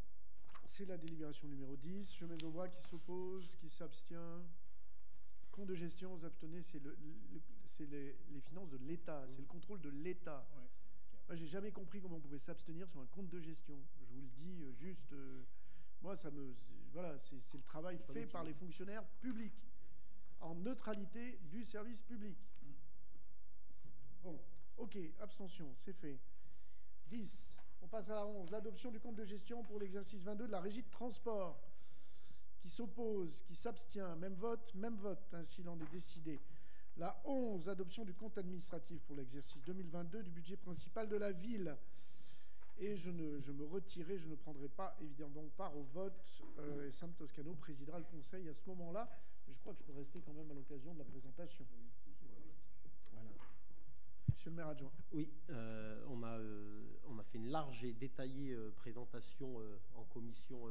c'est la délibération numéro 10. Je mets aux voix qui s'oppose, qui s'abstient. Compte de gestion, vous abstenez, c'est les finances de l'État, c'est le contrôle de l'État. Ouais. Moi, j'ai jamais compris comment on pouvait s'abstenir sur un compte de gestion. Je vous le dis juste, moi, voilà, c'est le travail fait par les fonctionnaires publics, en neutralité du service public. Bon, ok, abstention, c'est fait. 10. On passe à la 11. L'adoption du compte de gestion pour l'exercice 22 de la régie de transport. Qui s'oppose, qui s'abstient, même vote, ainsi il en est décidé. La 11, adoption du compte administratif pour l'exercice 2022 du budget principal de la ville. Et je me retirerai, je ne prendrai pas évidemment part au vote. Et Sam Toscano présidera le conseil à ce moment-là. Mais je crois que je peux rester quand même à l'occasion de la présentation. Voilà. Monsieur le maire adjoint. Oui, on a fait une large et détaillée présentation en commission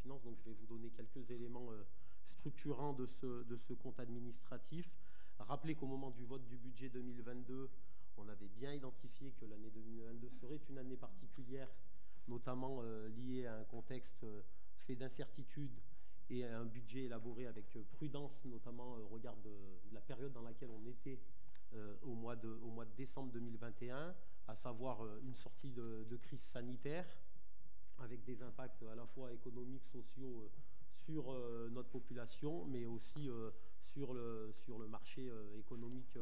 finance, donc je vais vous donner quelques éléments structurants de ce compte administratif. Rappelez qu'au moment du vote du budget 2022, on avait bien identifié que l'année 2022 serait une année particulière, notamment liée à un contexte fait d'incertitude et à un budget élaboré avec prudence, notamment au regard de la période dans laquelle on était au mois de décembre 2021, à savoir une sortie de crise sanitaire avec des impacts à la fois économiques, sociaux sur notre population, mais aussi sur le marché économique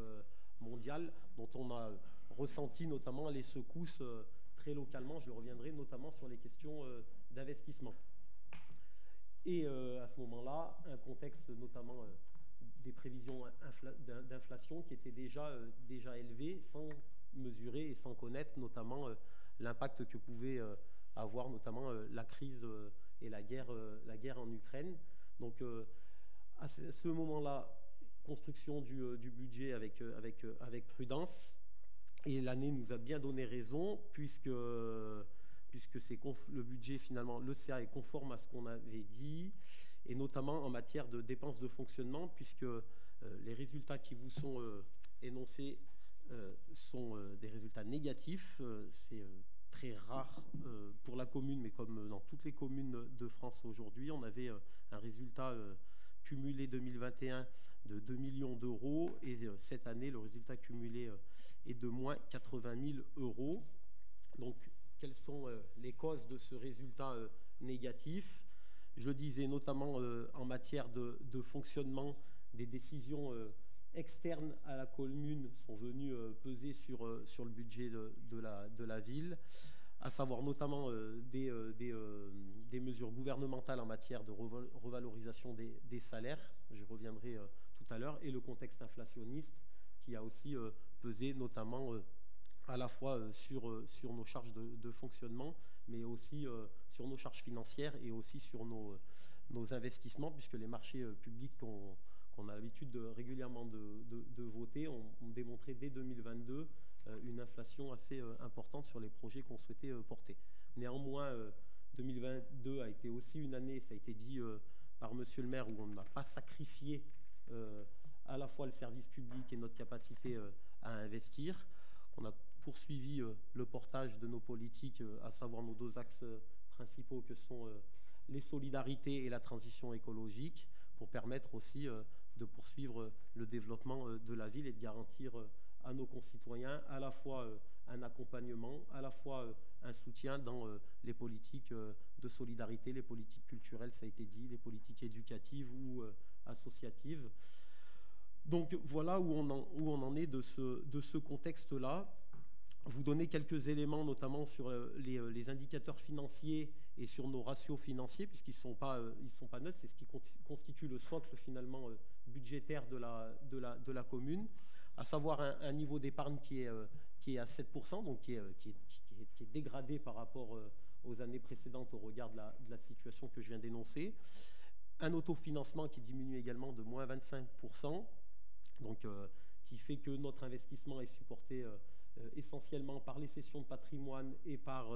mondial, dont on a ressenti notamment les secousses très localement. Je reviendrai notamment sur les questions d'investissement. Et à ce moment-là, un contexte notamment des prévisions d'inflation qui étaient déjà élevées, sans mesurer et sans connaître notamment l'impact que pouvait avoir notamment la crise et la guerre en Ukraine. Donc à ce moment-là, construction du budget avec prudence, et l'année nous a bien donné raison puisque c'est le budget finalement, le CA est conforme à ce qu'on avait dit, et notamment en matière de dépenses de fonctionnement, puisque les résultats qui vous sont énoncés sont des résultats négatifs. C'est très rare pour la commune, mais comme dans toutes les communes de France aujourd'hui, on avait un résultat cumulé 2021 de 2 millions d'euros, et cette année, le résultat cumulé est de moins 80 000 euros. Donc, quelles sont les causes de ce résultat négatif? Je le disais, notamment en matière de fonctionnement, des décisions externes à la commune sont venues peser sur le budget de la ville, à savoir notamment des mesures gouvernementales en matière de revalorisation des salaires, je reviendrai tout à l'heure, et le contexte inflationniste qui a aussi pesé notamment à la fois sur nos charges de fonctionnement, mais aussi sur nos charges financières et aussi sur nos investissements, puisque les marchés publics qu'on a l'habitude régulièrement de voter ont démontré dès 2022 une inflation assez importante sur les projets qu'on souhaitait porter. Néanmoins, 2022 a été aussi une année, ça a été dit par monsieur le maire, où on n'a pas sacrifié à la fois le service public et notre capacité à investir. On a poursuivi le portage de nos politiques, à savoir nos deux axes principaux que sont les solidarités et la transition écologique, pour permettre aussi de poursuivre le développement de la ville et de garantir à nos concitoyens à la fois un accompagnement, à la fois un soutien dans les politiques de solidarité, les politiques culturelles, ça a été dit, les politiques éducatives ou associatives. Donc voilà où on en est de ce contexte-là. Vous donner quelques éléments, notamment sur les indicateurs financiers et sur nos ratios financiers, puisqu'ils ne sont pas neutres, c'est ce qui constitue le socle finalement budgétaire de la commune, à savoir un niveau d'épargne qui est à 7%, donc qui est dégradé par rapport aux années précédentes au regard de la situation que je viens d'énoncer. Un autofinancement qui diminue également de moins 25%, donc qui fait que notre investissement est supporté essentiellement par les cessions de patrimoine et par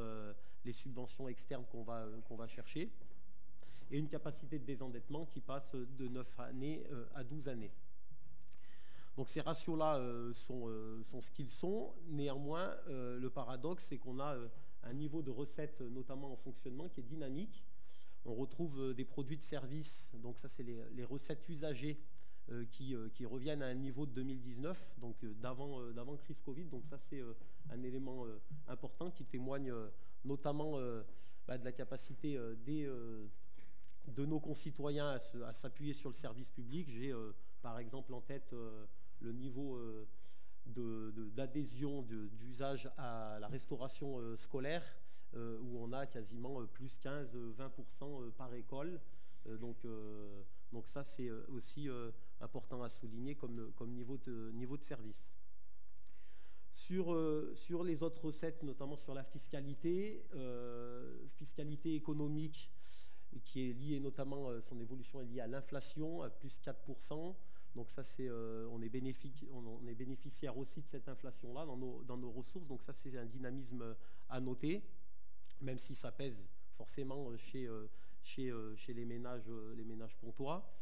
les subventions externes qu'on va chercher, et une capacité de désendettement qui passe de 9 années à 12 années. Donc ces ratios-là sont ce qu'ils sont. Néanmoins, le paradoxe, c'est qu'on a un niveau de recettes, notamment en fonctionnement, qui est dynamique. On retrouve des produits de service, donc ça c'est les recettes usagées qui reviennent à un niveau de 2019, donc d'avant crise Covid. Donc ça c'est un élément important qui témoigne notamment de la capacité de nos concitoyens à s'appuyer sur le service public. J'ai par exemple en tête le niveau d'adhésion d'usage à la restauration scolaire, où on a quasiment plus 15-20% par école. Donc ça, c'est aussi important à souligner comme niveau de service. Sur les autres recettes, notamment sur la fiscalité économique, qui est liée notamment, son évolution est liée à l'inflation, à plus 4%. Donc ça, on est bénéficiaire aussi de cette inflation-là dans nos ressources. Donc ça, c'est un dynamisme à noter, même si ça pèse forcément chez les ménages pontois.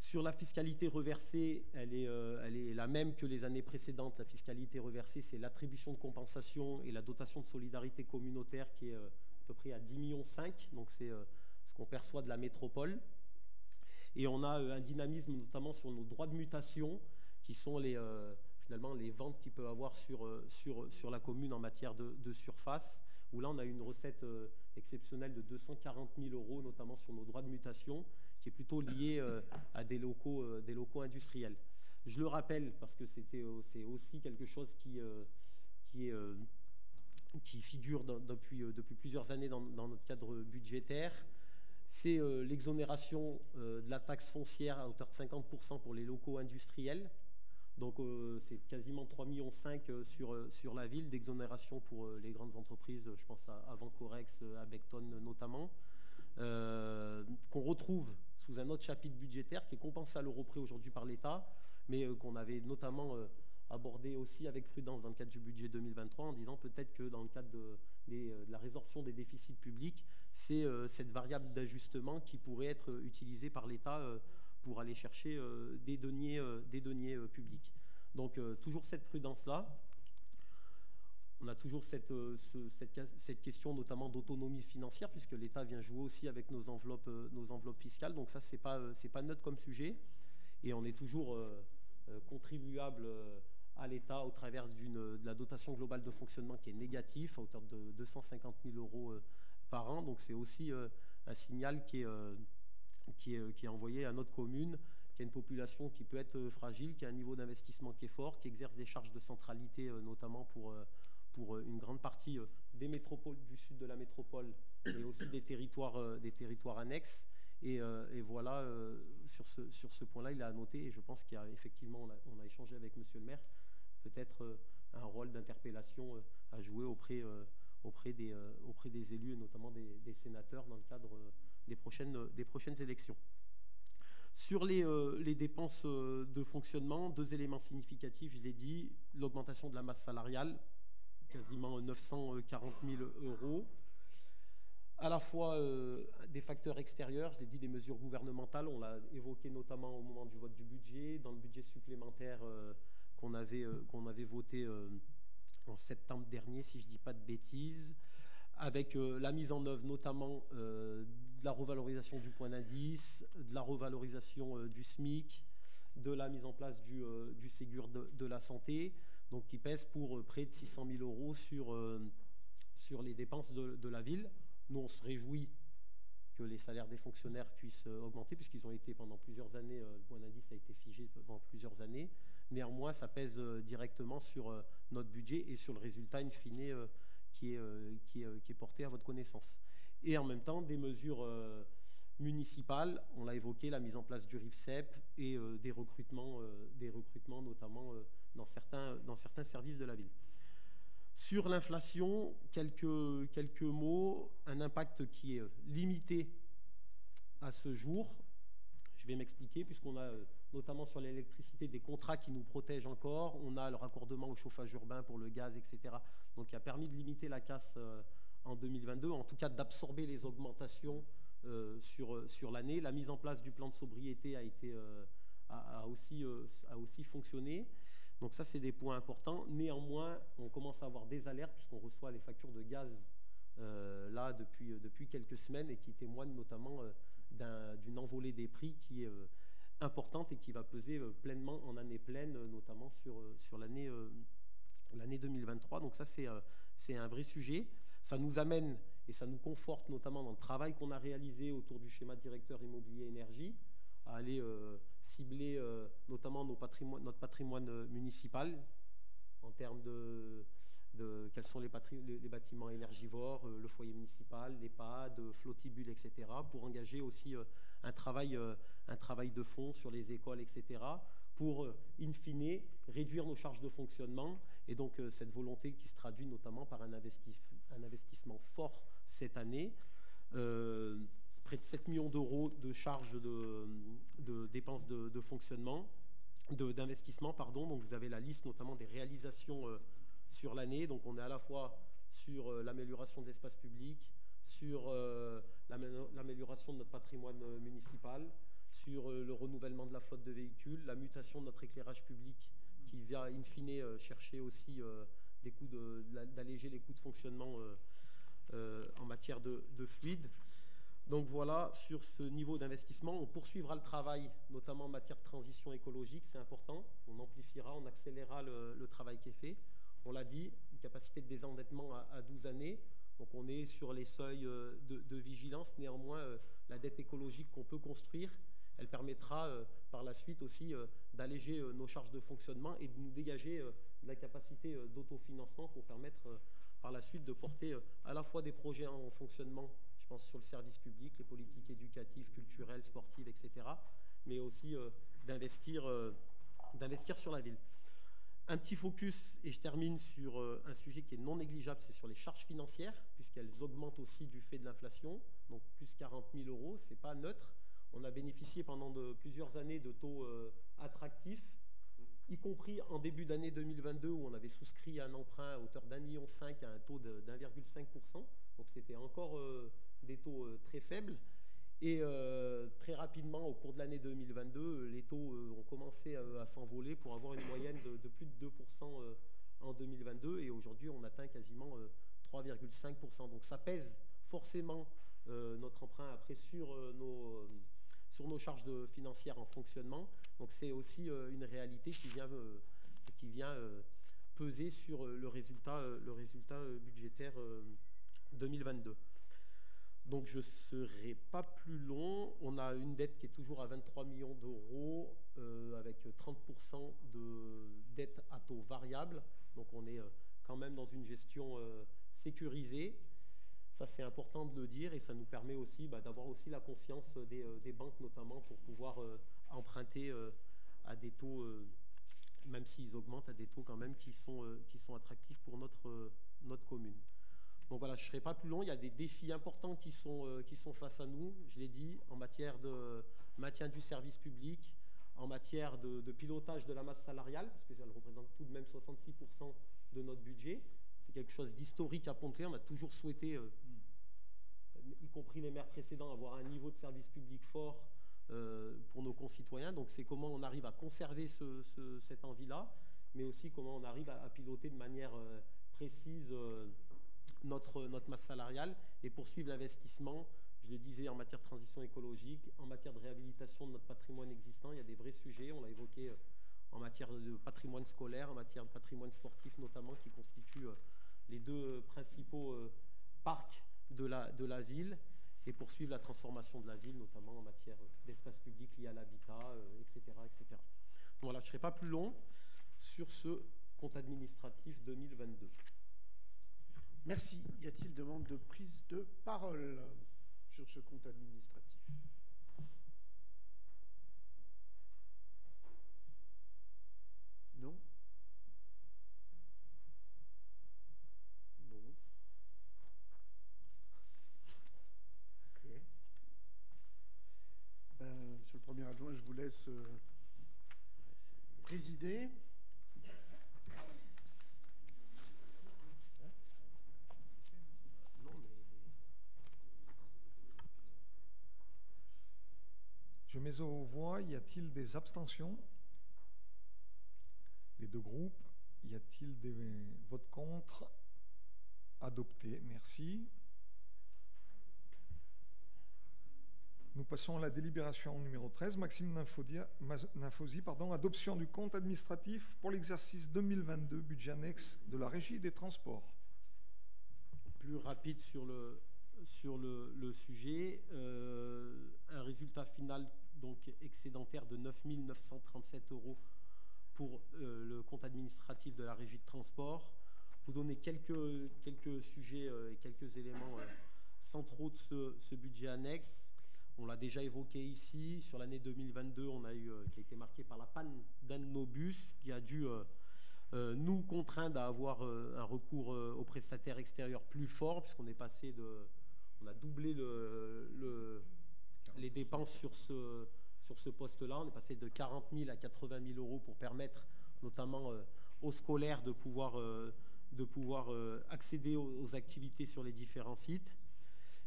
Sur la fiscalité reversée, elle est la même que les années précédentes. La fiscalité reversée, c'est l'attribution de compensation et la dotation de solidarité communautaire qui est à peu près à 10,5 millions. Donc c'est ce qu'on perçoit de la métropole. Et on a un dynamisme notamment sur nos droits de mutation, qui sont finalement les ventes qu'il peut avoir sur la commune en matière de surface, où là on a une recette exceptionnelle de 240 000 €, notamment sur nos droits de mutation, qui est plutôt liée à des locaux industriels. Je le rappelle parce que c'est aussi quelque chose qui figure depuis plusieurs années dans notre cadre budgétaire. C'est l'exonération de la taxe foncière à hauteur de 50% pour les locaux industriels. Donc c'est quasiment 3,5 millions sur la ville d'exonération pour les grandes entreprises, je pense à Vancorex, à Becton notamment, qu'on retrouve sous un autre chapitre budgétaire qui est compensé à l'euro près aujourd'hui par l'État, mais qu'on avait notamment abordé aussi avec prudence dans le cadre du budget 2023, en disant peut-être que dans le cadre de la résorption des déficits publics, c'est cette variable d'ajustement qui pourrait être utilisée par l'État pour aller chercher des deniers publics. Donc toujours cette prudence-là. On a toujours cette question notamment d'autonomie financière, puisque l'État vient jouer aussi avec nos enveloppes fiscales. Donc ça, c'est pas neutre comme sujet. Et on est toujours contribuable à l'État au travers de la dotation globale de fonctionnement qui est négative, à hauteur de 250 000 € par an. Donc c'est aussi un signal qui est envoyé à notre commune, qui a une population qui peut être fragile, qui a un niveau d'investissement qui est fort, qui exerce des charges de centralité, notamment pour une grande partie des métropoles du sud de la métropole, mais aussi des territoires annexes. Et voilà, sur ce point-là, il a à noter, et je pense qu'il y a effectivement, on a échangé avec monsieur le maire, peut-être un rôle d'interpellation à jouer auprès des élus, et notamment des sénateurs, dans le cadre prochaines élections. Sur les dépenses de fonctionnement, 2 éléments significatifs, je l'ai dit, l'augmentation de la masse salariale, quasiment 940 000 €. À la fois des facteurs extérieurs, je l'ai dit, des mesures gouvernementales, on l'a évoqué notamment au moment du vote du budget, dans le budget supplémentaire qu'on avait voté en septembre dernier, si je ne dis pas de bêtises, avec la mise en œuvre notamment de la revalorisation du point d'indice, de la revalorisation du SMIC, de la mise en place du Ségur de la santé, donc qui pèse pour près de 600 000 € sur les dépenses de la ville. Nous, on se réjouit que les salaires des fonctionnaires puissent augmenter, puisqu'ils ont été pendant plusieurs années, le point d'indice a été figé pendant plusieurs années. Néanmoins, ça pèse directement sur notre budget et sur le résultat in fine qui est porté à votre connaissance. Et en même temps, des mesures municipales, on l'a évoqué, la mise en place du RIFSEP et des recrutements notamment dans certains services de la ville. Sur l'inflation, quelques mots, un impact qui est limité à ce jour. Je vais m'expliquer, puisqu'on a notamment sur l'électricité des contrats qui nous protègent encore. On a le raccordement au chauffage urbain pour le gaz, etc. Donc, qui a permis de limiter la casse en 2022, en tout cas d'absorber les augmentations sur l'année. La mise en place du plan de sobriété a aussi fonctionné. Donc ça, c'est des points importants. Néanmoins, on commence à avoir des alertes puisqu'on reçoit les factures de gaz là depuis quelques semaines et qui témoignent notamment d'une envolée des prix qui est importante et qui va peser pleinement en année pleine, notamment sur l'année 2023. Donc ça, c'est un vrai sujet. Ça nous amène et ça nous conforte notamment dans le travail qu'on a réalisé autour du schéma directeur immobilier énergie, à aller cibler notamment notre patrimoine municipal en termes de quels sont les bâtiments énergivores, le foyer municipal, l'EHPAD, flottibule, etc., pour engager aussi un travail de fond sur les écoles, etc., pour, in fine, réduire nos charges de fonctionnement. Et donc, cette volonté qui se traduit notamment par un investissement fort cette année, près de 7 millions d'euros de charges de dépenses de fonctionnement, d'investissement, pardon. Donc, vous avez la liste notamment des réalisations sur l'année. Donc, on est à la fois sur l'amélioration de l'espace public, sur l'amélioration de notre patrimoine municipal, sur le renouvellement de la flotte de véhicules, la mutation de notre éclairage public qui vient in fine chercher aussi d'alléger les coûts de fonctionnement en matière de fluide. Donc voilà, sur ce niveau d'investissement, on poursuivra le travail, notamment en matière de transition écologique, c'est important. On amplifiera, on accélérera le travail qui est fait. On l'a dit, une capacité de désendettement à 12 années. Donc on est sur les seuils de vigilance. Néanmoins, la dette écologique qu'on peut construire, elle permettra par la suite aussi d'alléger nos charges de fonctionnement et de nous dégager de la capacité d'autofinancement pour permettre par la suite de porter à la fois des projets en fonctionnement, je pense sur le service public, les politiques éducatives, culturelles, sportives, etc., mais aussi d'investir sur la ville. Un petit focus, et je termine sur un sujet qui est non négligeable, c'est sur les charges financières, puisqu'elles augmentent aussi du fait de l'inflation, donc plus 40 000 €, c'est pas neutre. On a bénéficié pendant plusieurs années de taux attractifs, y compris en début d'année 2022 où on avait souscrit un emprunt à hauteur d'1,5 million à un taux d'1,5%. Donc c'était encore des taux très faibles. Et très rapidement, au cours de l'année 2022, les taux ont commencé à s'envoler pour avoir une moyenne de plus de 2% en 2022. Et aujourd'hui, on atteint quasiment 3,5%. Donc ça pèse forcément notre emprunt après sur nos charges financières en fonctionnement. Donc c'est aussi une réalité qui vient peser sur le résultat budgétaire 2022. Donc je ne serai pas plus long. On a une dette qui est toujours à 23 millions d'euros avec 30% de dette à taux variable. Donc on est quand même dans une gestion sécurisée. Ça, c'est important de le dire et ça nous permet aussi d'avoir aussi la confiance des banques, notamment pour pouvoir emprunter à des taux, même s'ils augmentent, à des taux quand même qui sont attractifs pour notre commune. Donc voilà, je ne serai pas plus long. Il y a des défis importants qui sont face à nous, je l'ai dit, en matière de maintien du service public, en matière de pilotage de la masse salariale, parce qu'elle représente tout de même 66% de notre budget. C'est quelque chose d'historique à Pont-de-Clair. On a toujours souhaité, y compris les maires précédents, avoir un niveau de service public fort pour nos concitoyens. Donc c'est comment on arrive à conserver cette envie-là, mais aussi comment on arrive à piloter de manière précise notre masse salariale et poursuivre l'investissement. Je le disais, en matière de transition écologique, en matière de réhabilitation de notre patrimoine existant, il y a des vrais sujets. On l'a évoqué en matière de patrimoine scolaire, en matière de patrimoine sportif notamment, qui constituent les deux principaux parcs de la ville, et poursuivre la transformation de la ville, notamment en matière d'espace public lié à l'habitat, etc., etc. Donc voilà, je ne serai pas plus long sur ce compte administratif 2022. Merci. Y a-t-il demande de prise de parole sur ce compte administratif? Non? Bon. Ok. Monsieur le Premier adjoint, je vous laisse présider. Je mets aux voix. Y a-t-il des abstentions? Les deux groupes. Y a-t-il des votes contre? Adopté. Merci. Nous passons à la délibération numéro 13. Maxime Nafouzi, adoption du compte administratif pour l'exercice 2022, budget annexe de la Régie des transports. Plus rapide sur le sujet, un résultat final donc excédentaire de 9 937 € pour le compte administratif de la Régie de transport. Vous donner quelques sujets et quelques éléments centraux de ce budget annexe. On l'a déjà évoqué ici. Sur l'année 2022, on a eu qui a été marquée par la panne d'un de nos bus qui a dû nous contraindre à avoir un recours aux prestataires extérieurs plus fort, puisqu'on est passé on a doublé les dépenses sur ce poste-là. On est passé de 40 000 à 80 000 € pour permettre notamment aux scolaires de pouvoir accéder aux activités sur les différents sites.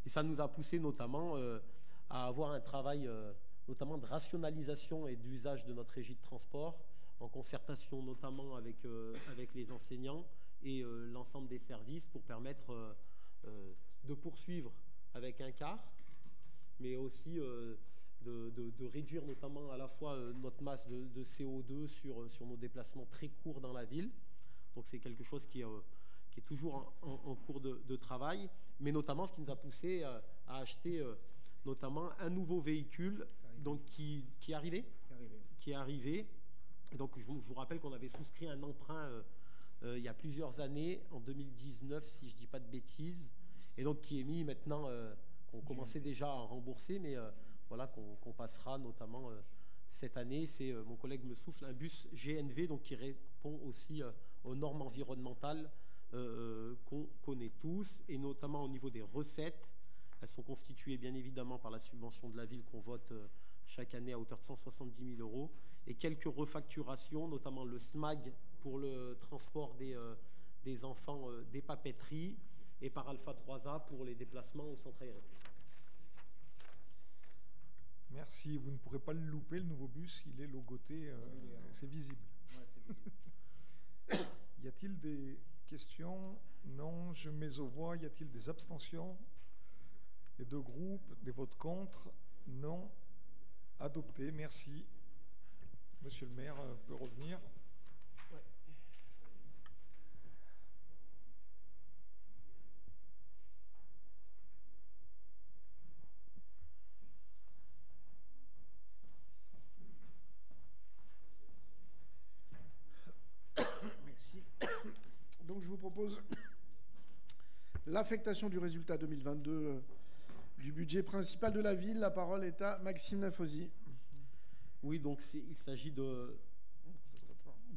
Et ça nous a poussé notamment à avoir un travail notamment de rationalisation et d'usage de notre régie de transport, en concertation notamment avec les enseignants et l'ensemble des services, pour permettre de poursuivre avec un quart, mais aussi de réduire notamment à la fois notre masse de CO2 sur nos déplacements très courts dans la ville. Donc c'est quelque chose qui est toujours en cours de travail, mais notamment ce qui nous a poussé à acheter notamment un nouveau véhicule donc, qui est arrivé. Donc je vous rappelle qu'on avait souscrit un emprunt il y a plusieurs années, en 2019 si je ne dis pas de bêtises, et donc qui est mis maintenant, qu'on commençait déjà à rembourser, mais voilà, qu'on passera notamment cette année. C'est, mon collègue me souffle, un bus GNV, donc qui répond aussi aux normes environnementales qu'on connaît tous, et notamment au niveau des recettes. Elles sont constituées bien évidemment par la subvention de la ville qu'on vote chaque année à hauteur de 170 000 €, et quelques refacturations, notamment le SMAG pour le transport des enfants des papeteries, et par Alpha 3A pour les déplacements au centre aéré. Merci. Vous ne pourrez pas le louper, le nouveau bus, il est logoté, c'est visible. Ouais, c'est visible. Y a-t-il des questions? Non. Je mets aux voix. Y a-t-il des abstentions? Les deux groupes, des votes contre? Non. Adopté. Merci. Monsieur le maire peut revenir. Ouais. Merci. Donc je vous propose l'affectation du résultat 2022 du budget principal de la ville. La parole est à Maxime Nafouzi. Oui, donc il s'agit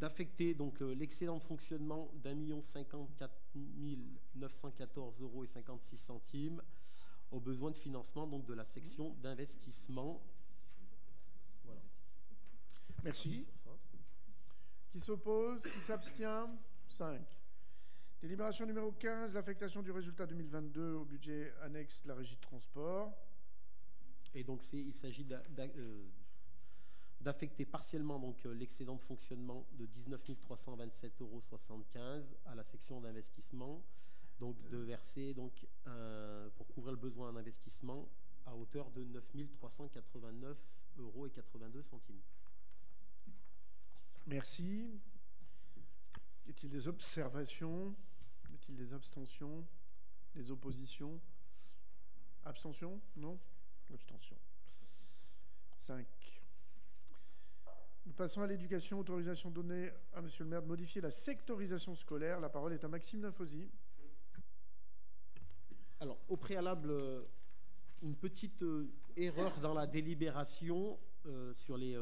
d'affecter donc l'excédent de fonctionnement d'1 914,56 € aux besoins de financement donc de la section d'investissement. Voilà. Merci. Qui s'oppose? Qui s'abstient? 5. Délibération numéro 15, l'affectation du résultat 2022 au budget annexe de la régie de transport. Et donc il s'agit d'affecter partiellement donc l'excédent de fonctionnement de 19 327,75 € à la section d'investissement, donc de verser donc pour couvrir le besoin en investissement à hauteur de 9 389,82 €. Merci. Y a-t-il des observations? Y a-t-il des abstentions? Des oppositions? Abstention? Non? Abstention. 5. Nous passons à l'éducation. Autorisation donnée à Monsieur le maire de modifier la sectorisation scolaire. La parole est à Maxime Nafosy. Alors, au préalable, une petite erreur dans la délibération sur les...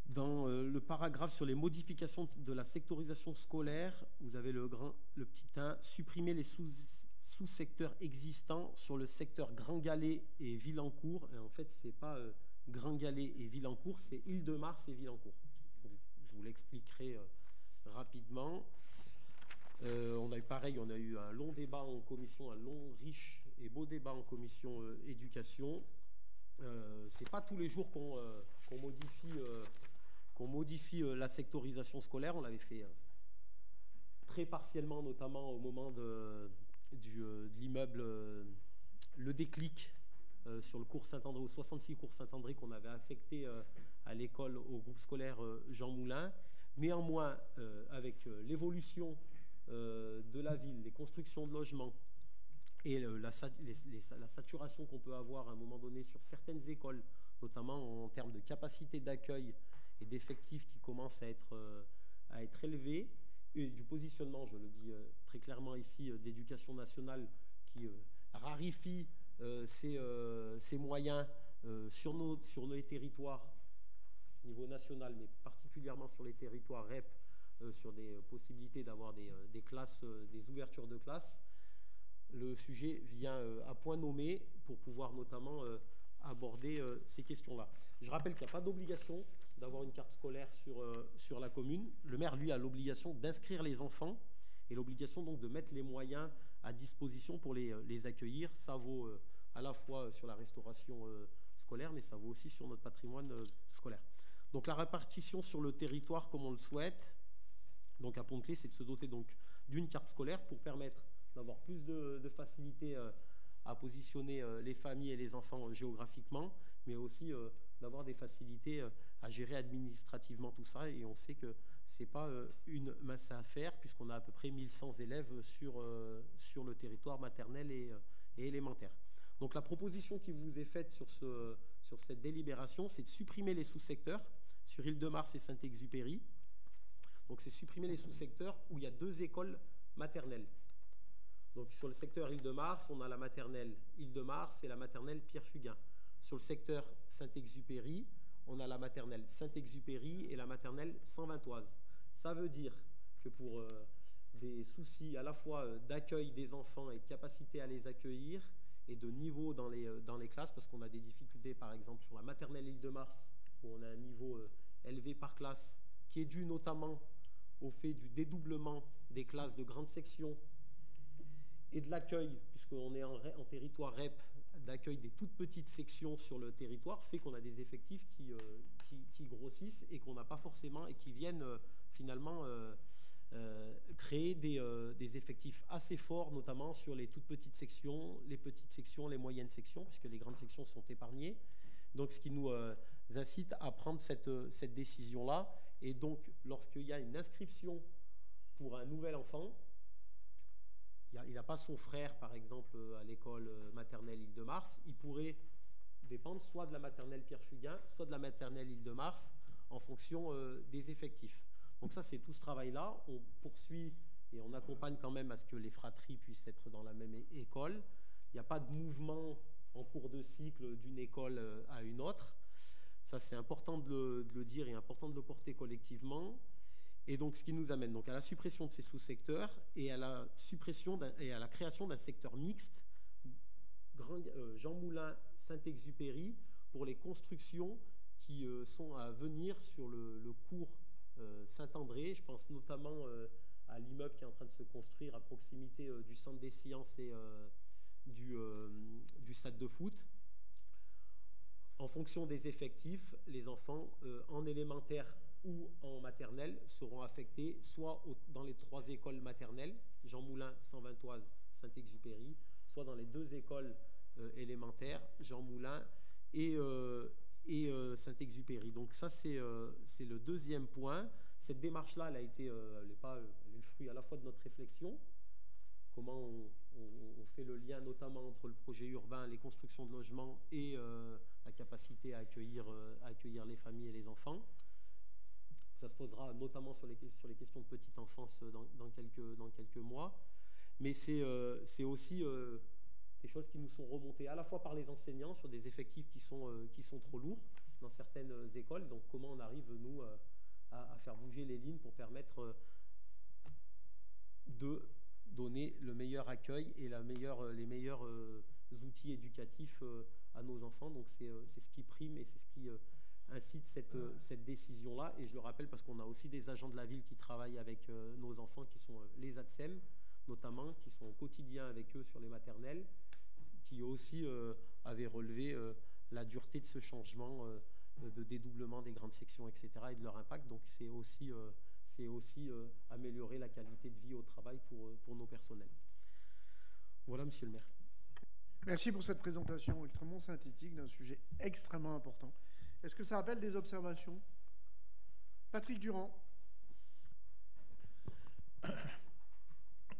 Dans le paragraphe sur les modifications de la sectorisation scolaire, vous avez le petit 1, supprimer les sous-secteurs existants sur le secteur Grand Galet et Villancourt. Et en fait, ce n'est pas Grand Galet et Villancourt, c'est Île-de-Mars et Villancourt. Donc, je vous l'expliquerai rapidement. On a eu un long débat en commission, un long, riche et beau débat en commission éducation. C'est pas tous les jours qu'on modifie la sectorisation scolaire. On l'avait fait très partiellement, notamment au moment de l'immeuble Le Déclic sur le cours Saint-André, au 66 cours Saint-André, qu'on avait affecté à l'école, au groupe scolaire Jean Moulin. Néanmoins, avec l'évolution de la ville, les constructions de logements et la saturation qu'on peut avoir à un moment donné sur certaines écoles, notamment en termes de capacité d'accueil et d'effectifs qui commencent à être élevés, et du positionnement, je le dis très clairement ici, d'él'éducation nationale qui rarifie ses moyens sur les territoires au niveau national, mais particulièrement sur les territoires REP, sur des possibilités d'avoir des classes, des ouvertures de classes. Le sujet vient à point nommé pour pouvoir notamment aborder ces questions-là. Je rappelle qu'il n'y a pas d'obligation d'avoir une carte scolaire sur la commune. Le maire, lui, a l'obligation d'inscrire les enfants et l'obligation donc de mettre les moyens à disposition pour les accueillir. Ça vaut à la fois sur la restauration scolaire, mais ça vaut aussi sur notre patrimoine scolaire. Donc la répartition sur le territoire comme on le souhaite, donc à Pont-de-Claix, c'est de se doter donc d'une carte scolaire pour permettre d'avoir plus de facilité à positionner les familles et les enfants géographiquement, mais aussi d'avoir des facilités à gérer administrativement tout ça. Et on sait que ce n'est pas une mince affaire, puisqu'on a à peu près 1100 élèves sur le territoire maternel et élémentaire. Donc la proposition qui vous est faite sur cette délibération, c'est de supprimer les sous-secteurs sur Île-de-Mars et Saint-Exupéry. Donc c'est supprimer les sous-secteurs où il y a 2 écoles maternelles. Donc sur le secteur Île-de-Mars, on a la maternelle Île-de-Mars et la maternelle Pierre-Fugain. Sur le secteur Saint-Exupéry, on a la maternelle Saint-Exupéry et la maternelle Saint-Vintoise. Ça veut dire que pour des soucis à la fois d'accueil des enfants et de capacité à les accueillir et de niveau dans les classes, parce qu'on a des difficultés par exemple sur la maternelle Île-de-Mars, où on a un niveau élevé par classe, qui est dû notamment au fait du dédoublement des classes de grande section et de l'accueil, puisqu'on est en territoire REP, d'accueil des toutes petites sections sur le territoire, fait qu'on a des effectifs qui grossissent et qu'on n'a pas forcément, et qui viennent finalement créer des effectifs assez forts, notamment sur les toutes petites sections, les moyennes sections, puisque les grandes sections sont épargnées. Donc ce qui nous incite à prendre cette décision-là. Et donc lorsqu'il y a une inscription pour un nouvel enfant, il n'a pas son frère, par exemple, à l'école maternelle Île-de-Mars, il pourrait dépendre soit de la maternelle Pierre-Fugain, soit de la maternelle Île-de-Mars, en fonction des effectifs. Donc ça, c'est tout ce travail-là. On poursuit et on accompagne quand même à ce que les fratries puissent être dans la même école. Il n'y a pas de mouvement en cours de cycle d'une école à une autre. Ça, c'est important de le dire et important de le porter collectivement. Et donc, ce qui nous amène donc à la suppression de ces sous-secteurs et à la suppression et à la création d'un secteur mixte Jean Moulin, Saint-Exupéry pour les constructions qui sont à venir sur le cours Saint-André. Je pense notamment à l'immeuble qui est en train de se construire à proximité du centre des sciences et du stade de foot. En fonction des effectifs, les enfants en élémentaire ou en maternelle seront affectés soit dans les 3 écoles maternelles, Jean Moulin, Saint-Ventoise, Saint-Exupéry, soit dans les 2 écoles élémentaires, Jean Moulin et Saint-Exupéry. Donc ça, c'est le deuxième point. Cette démarche-là, elle est le fruit à la fois de notre réflexion, comment on fait le lien notamment entre le projet urbain, les constructions de logements et la capacité à accueillir les familles et les enfants. Ça se posera notamment sur les questions de petite enfance dans quelques mois. Mais c'est aussi des choses qui nous sont remontées à la fois par les enseignants sur des effectifs qui sont trop lourds dans certaines écoles. Donc comment on arrive, nous, à faire bouger les lignes pour permettre de donner le meilleur accueil et les meilleurs outils éducatifs à nos enfants. Donc c'est ce qui prime et c'est ce qui incite cette décision-là. Et je le rappelle parce qu'on a aussi des agents de la ville qui travaillent avec nos enfants, qui sont les ATSEM notamment, qui sont au quotidien avec eux sur les maternelles, qui aussi avaient relevé la dureté de ce changement de dédoublement des grandes sections, etc., et de leur impact. Donc c'est aussi améliorer la qualité de vie au travail pour nos personnels. Voilà, monsieur le maire. Merci pour cette présentation extrêmement synthétique d'un sujet extrêmement important. Est-ce que ça appelle des observations? Patrick Durand.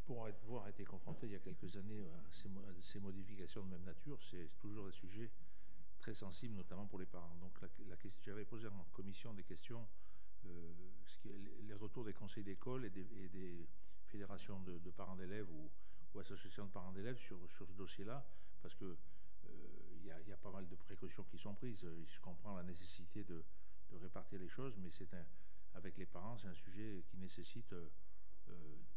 Pour avoir été confronté il y a quelques années à ces modifications de même nature, c'est toujours des sujets très sensibles, notamment pour les parents. Donc j'avais posé en commission des questions, les retours des conseils d'école et des fédérations de parents d'élèves ou associations de parents d'élèves sur ce dossier-là, parce que il y a pas mal de précautions qui sont prises. Je comprends la nécessité de répartir les choses, mais avec les parents, c'est un sujet qui nécessite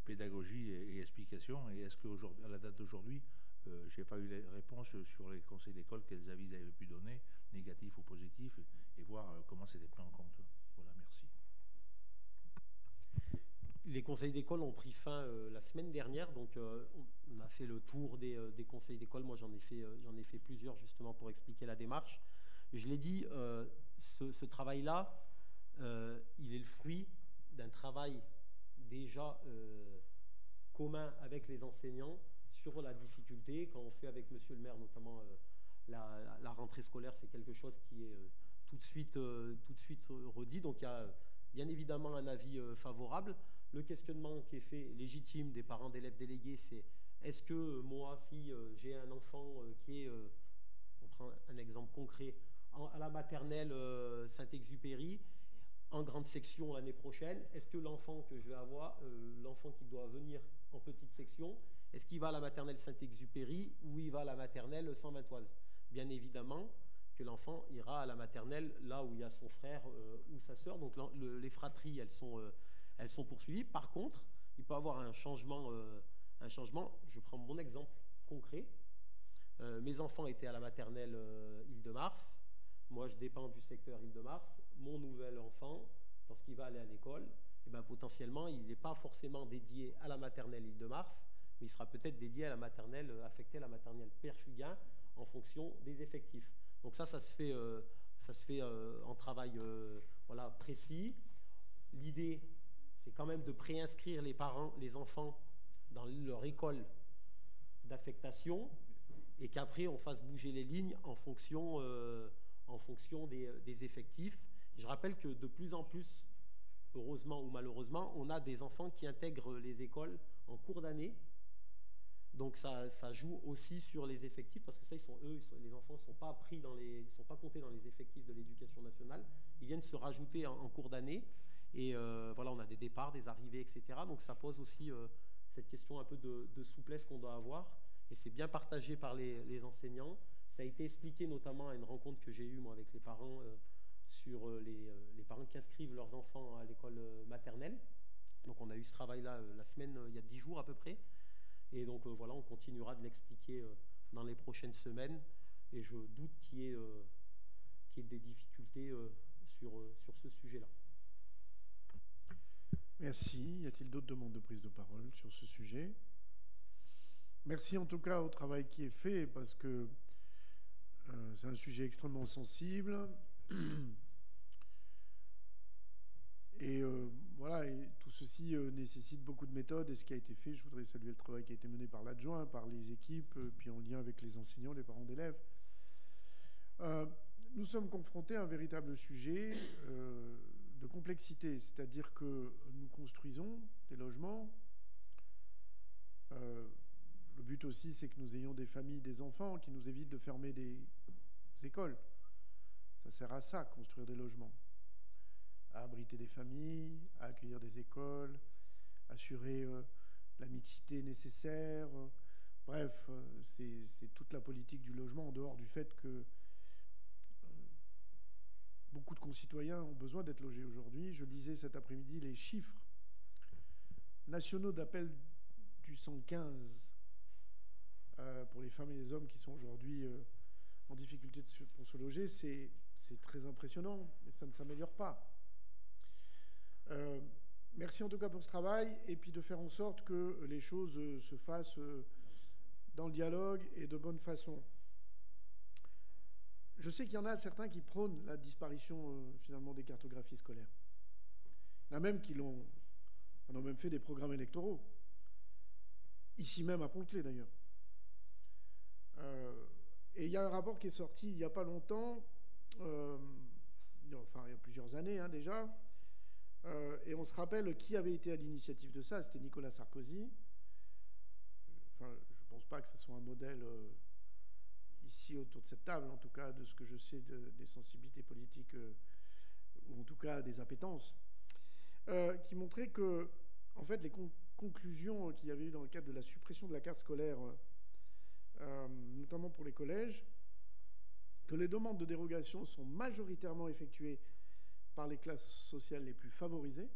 pédagogie et explication. Et est-ce qu'à la date d'aujourd'hui, je n'ai pas eu les réponses sur les conseils d'école, quels avis ils avaient pu donner, négatifs ou positifs, et voir comment c'était pris en compte. Voilà, merci. Les conseils d'école ont pris fin la semaine dernière, donc on a fait le tour des conseils d'école. Moi, j'en ai fait plusieurs justement pour expliquer la démarche. Je l'ai dit, ce travail-là, il est le fruit d'un travail déjà commun avec les enseignants sur la difficulté. Quand on fait avec monsieur le maire notamment la rentrée scolaire, c'est quelque chose qui est tout de suite redit. Donc il y a bien évidemment un avis favorable. Le questionnement qui est fait légitime des parents d'élèves délégués, c'est est-ce que moi, si j'ai un enfant qui est, on prend un exemple concret, à la maternelle Saint-Exupéry, en grande section l'année prochaine, est-ce que l'enfant que je vais avoir, l'enfant qui doit venir en petite section, est-ce qu'il va à la maternelle Saint-Exupéry ou il va à la maternelle Saint-Ventoise? Bien évidemment que l'enfant ira à la maternelle là où il y a son frère ou sa sœur. Donc les fratries, elles sont poursuivies. Par contre, il peut y avoir un changement. Je prends mon exemple concret. Mes enfants étaient à la maternelle Île-de-Mars. Moi, je dépends du secteur Île-de-Mars. Mon nouvel enfant, lorsqu'il va aller à l'école, potentiellement, il n'est pas forcément dédié à la maternelle Île-de-Mars, mais il sera peut-être dédié à la maternelle, affecté à la maternelle Père-Fugain en fonction des effectifs. Donc ça se fait en travail précis. L'idée, c'est quand même de préinscrire les enfants dans leur école d'affectation et qu'après on fasse bouger les lignes en fonction des effectifs. Je rappelle que de plus en plus, heureusement ou malheureusement, on a des enfants qui intègrent les écoles en cours d'année. Donc ça joue aussi sur les effectifs, parce que ça, les enfants ne sont pas comptés dans les effectifs de l'éducation nationale. Ils viennent se rajouter en cours d'année. Et on a des départs, des arrivées, etc. Donc ça pose aussi cette question un peu de souplesse qu'on doit avoir. Et c'est bien partagé par les enseignants. Ça a été expliqué notamment à une rencontre que j'ai eue moi avec les parents sur les parents qui inscrivent leurs enfants à l'école maternelle. Donc on a eu ce travail-là la semaine, il y a 10 jours à peu près. Et donc voilà, on continuera de l'expliquer dans les prochaines semaines. Et je doute qu'il y ait des difficultés sur ce sujet-là. Merci. Y a-t-il d'autres demandes de prise de parole sur ce sujet? Merci en tout cas au travail qui est fait, parce que c'est un sujet extrêmement sensible. Et voilà, et tout ceci nécessite beaucoup de méthodes. Et ce qui a été fait, je voudrais saluer le travail qui a été mené par l'adjoint, par les équipes, puis en lien avec les enseignants, les parents d'élèves. Nous sommes confrontés à un véritable sujet de complexité, c'est-à-dire que nous construisons des logements. Le but aussi, c'est que nous ayons des familles, des enfants qui nous évitent de fermer des écoles. Ça sert à ça, construire des logements. À abriter des familles, à accueillir des écoles, assurer la mixité nécessaire. Bref, c'est toute la politique du logement, en dehors du fait que beaucoup de concitoyens ont besoin d'être logés aujourd'hui. Je lisais cet après-midi les chiffres nationaux d'appel du 115 pour les femmes et les hommes qui sont aujourd'hui en difficulté pour se loger. C'est très impressionnant, mais ça ne s'améliore pas. Merci en tout cas pour ce travail, et puis de faire en sorte que les choses se fassent dans le dialogue et de bonne façon. Je sais qu'il y en a certains qui prônent la disparition finalement des cartographies scolaires. Il y en a même qui ont même fait des programmes électoraux, ici même à Pont-de-Claix d'ailleurs. Et il y a un rapport qui est sorti il n'y a pas longtemps, enfin il y a plusieurs années déjà, et on se rappelle qui avait été à l'initiative de ça. C'était Nicolas Sarkozy. Enfin, je ne pense pas que ce soit un modèle ici autour de cette table, en tout cas de ce que je sais des sensibilités politiques, ou en tout cas des appétences, qui montrait que, en fait, les conclusions qu'il y avait eu dans le cadre de la suppression de la carte scolaire, notamment pour les collèges, que les demandes de dérogation sont majoritairement effectuées par les classes sociales les plus favorisées.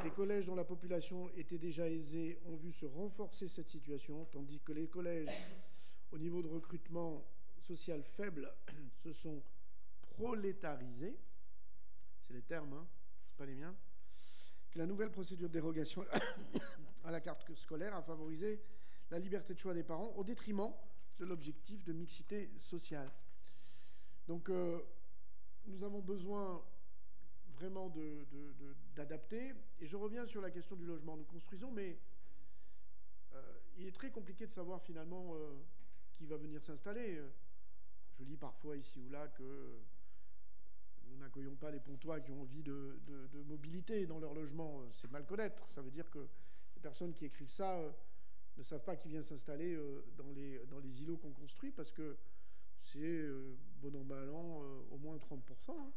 Les collèges dont la population était déjà aisée ont vu se renforcer cette situation, tandis que les collèges au niveau de recrutement social faible se sont prolétarisés. C'est les termes, hein, c'est pas les miens. Que la nouvelle procédure de dérogation à la carte scolaire a favorisé la liberté de choix des parents au détriment de l'objectif de mixité sociale. Donc, nous avons besoin vraiment d'adapter. Et je reviens sur la question du logement. Nous construisons, mais il est très compliqué de savoir finalement qui va venir s'installer. Je lis parfois ici ou là que nous n'accueillons pas les Pontois qui ont envie de mobilité dans leur logement. C'est mal connaître. Ça veut dire que les personnes qui écrivent ça ne savent pas qui vient s'installer dans les îlots qu'on construit, parce que c'est, bon an, mal an, au moins 30%. Hein.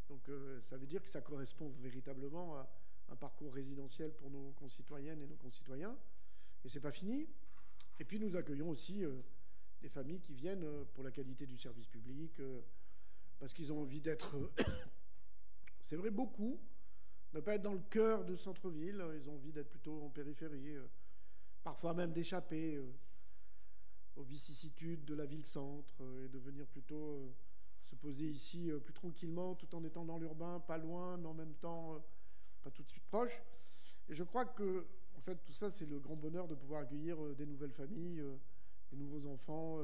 Donc ça veut dire que ça correspond véritablement à un parcours résidentiel pour nos concitoyennes et nos concitoyens. Et c'est pas fini. Et puis nous accueillons aussi des familles qui viennent pour la qualité du service public, parce qu'ils ont envie d'être, c'est vrai, beaucoup, ne pas être dans le cœur du centre-ville, ils ont envie d'être plutôt en périphérie, parfois même d'échapper aux vicissitudes de la ville-centre et de venir plutôt se poser ici plus tranquillement, tout en étant dans l'urbain, pas loin, mais en même temps pas tout de suite proche. Et je crois que, en fait, tout ça, c'est le grand bonheur de pouvoir accueillir des nouvelles familles, des nouveaux enfants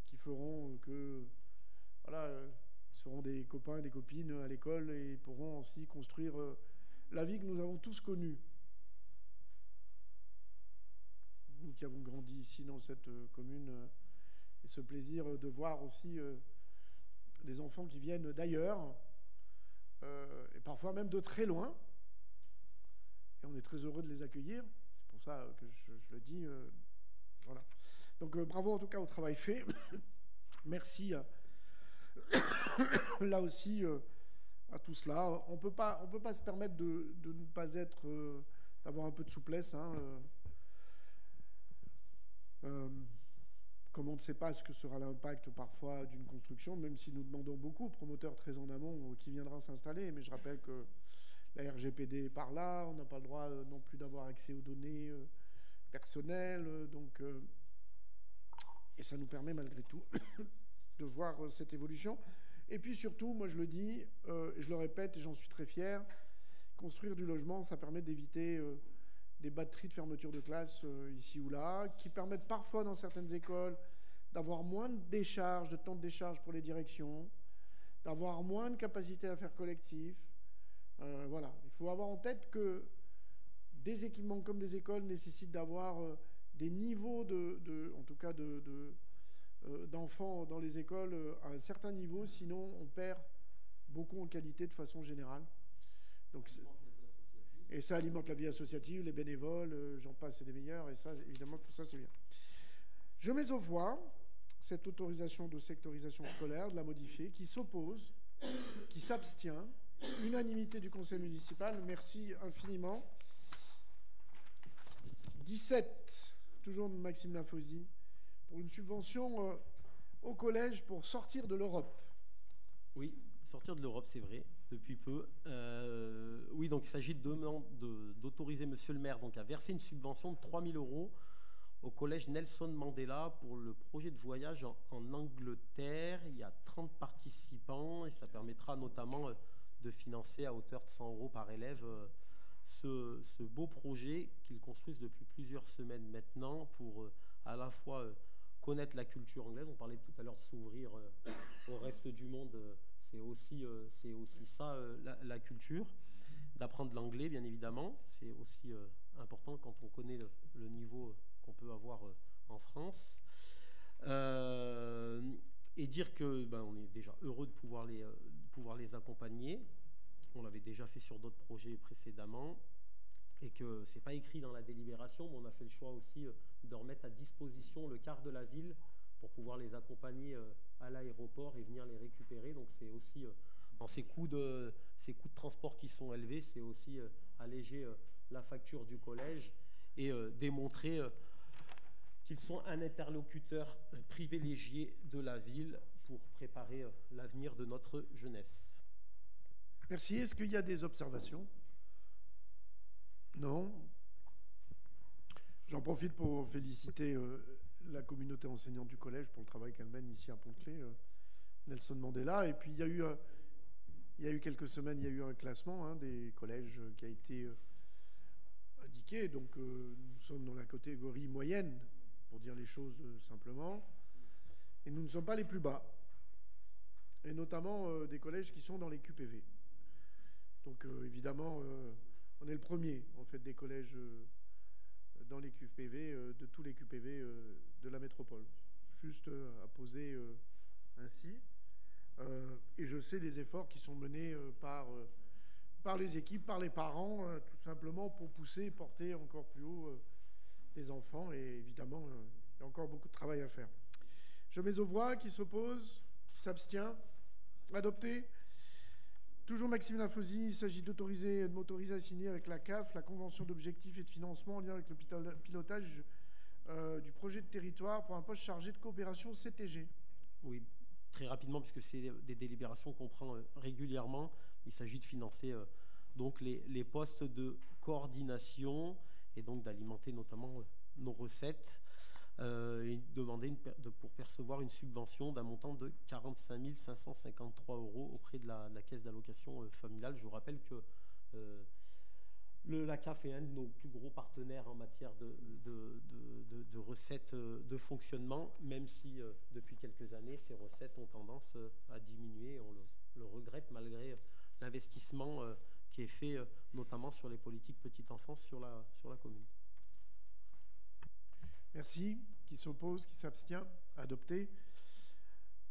qui feront que, voilà, seront des copains et des copines à l'école et pourront aussi construire la vie que nous avons tous connue. Nous qui avons grandi ici dans cette commune, et ce plaisir de voir aussi des enfants qui viennent d'ailleurs, et parfois même de très loin, et on est très heureux de les accueillir. C'est pour ça que je le dis. Voilà. Donc bravo en tout cas au travail fait. Merci là aussi à tout cela. On peut pas se permettre de ne pas être, d'avoir un peu de souplesse. Hein, comme on ne sait pas ce que sera l'impact parfois d'une construction, même si nous demandons beaucoup aux promoteurs très en amont qui viendra s'installer. Mais je rappelle que la RGPD est par là, on n'a pas le droit non plus d'avoir accès aux données personnelles. Et ça nous permet malgré tout de voir cette évolution. Et puis surtout, moi je le dis, je le répète et j'en suis très fier, construire du logement, ça permet d'éviter des batteries de fermeture de classe ici ou là, qui permettent parfois dans certaines écoles d'avoir moins de décharges, de temps de décharge pour les directions, d'avoir moins de capacité à faire collectif. Voilà, il faut avoir en tête que des équipements comme des écoles nécessitent d'avoir des niveaux en tout cas d'enfants dans les écoles à un certain niveau, sinon on perd beaucoup en qualité de façon générale. Donc, et ça alimente la vie associative, les bénévoles, j'en passe et des meilleurs, et ça, évidemment, tout ça, c'est bien. Je mets aux voix cette autorisation de sectorisation scolaire, de la modifier, qui s'oppose, qui s'abstient. Unanimité du conseil municipal, merci infiniment. 17, toujours de Maxime Lafosie, pour une subvention au collège pour sortir de l'Europe. Oui, sortir de l'Europe, c'est vrai, depuis peu. Oui, donc il s'agit d'autoriser monsieur le maire donc, à verser une subvention de 3 000 € au collège Nelson Mandela pour le projet de voyage en Angleterre. Il y a 30 participants et ça permettra notamment de financer à hauteur de 100 € par élève ce beau projet qu'ils construisent depuis plusieurs semaines maintenant pour à la fois connaître la culture anglaise. On parlait tout à l'heure de s'ouvrir au reste du monde, c'est aussi ça la culture, d'apprendre l'anglais bien évidemment, c'est aussi important quand on connaît le niveau qu'on peut avoir en France. Et dire que on est déjà heureux de pouvoir les accompagner. On l'avait déjà fait sur d'autres projets précédemment et que c'est pas écrit dans la délibération, mais on a fait le choix aussi de remettre à disposition le quart de la ville pour pouvoir les accompagner à l'aéroport et venir les récupérer. Donc c'est aussi dans ces coûts de transport qui sont élevés, c'est aussi alléger la facture du collège et démontrer qu'ils sont un interlocuteur privilégié de la ville pour préparer l'avenir de notre jeunesse. Merci. Est-ce qu'il y a des observations? Non. J'en profite pour féliciter la communauté enseignante du collège pour le travail qu'elle mène ici à Pont-de-Claix, Nelson Mandela. Et puis il y a eu quelques semaines, il y a eu un classement des collèges qui a été indiqué. Donc nous sommes dans la catégorie moyenne, pour dire les choses simplement. Et nous ne sommes pas les plus bas. Et notamment des collèges qui sont dans les QPV. Donc évidemment, on est le premier en fait des collèges dans les QPV, de tous les QPV de la métropole. Juste à poser ainsi. Et je sais les efforts qui sont menés par les équipes, par les parents, tout simplement pour pousser, porter encore plus haut les enfants. Et évidemment, il y a encore beaucoup de travail à faire. Je mets aux voix, qui s'oppose, qui s'abstient. Adopté. Toujours Maxime Lafosie, il s'agit de m'autoriser à signer avec la CAF la convention d'objectifs et de financement en lien avec le pilotage du projet de territoire pour un poste chargé de coopération CTG. Oui, très rapidement, puisque c'est des délibérations qu'on prend régulièrement. Il s'agit de financer donc les postes de coordination et donc d'alimenter notamment nos recettes et demander pour percevoir une subvention d'un montant de 45 553 € auprès de la caisse d'allocation familiale. Je vous rappelle que la CAF est un de nos plus gros partenaires en matière de recettes de fonctionnement, même si depuis quelques années, ces recettes ont tendance à diminuer. On le regrette malgré l'investissement qui est fait notamment sur les politiques petite enfance sur la commune. Merci. Qui s'oppose, qui s'abstient? Adopté.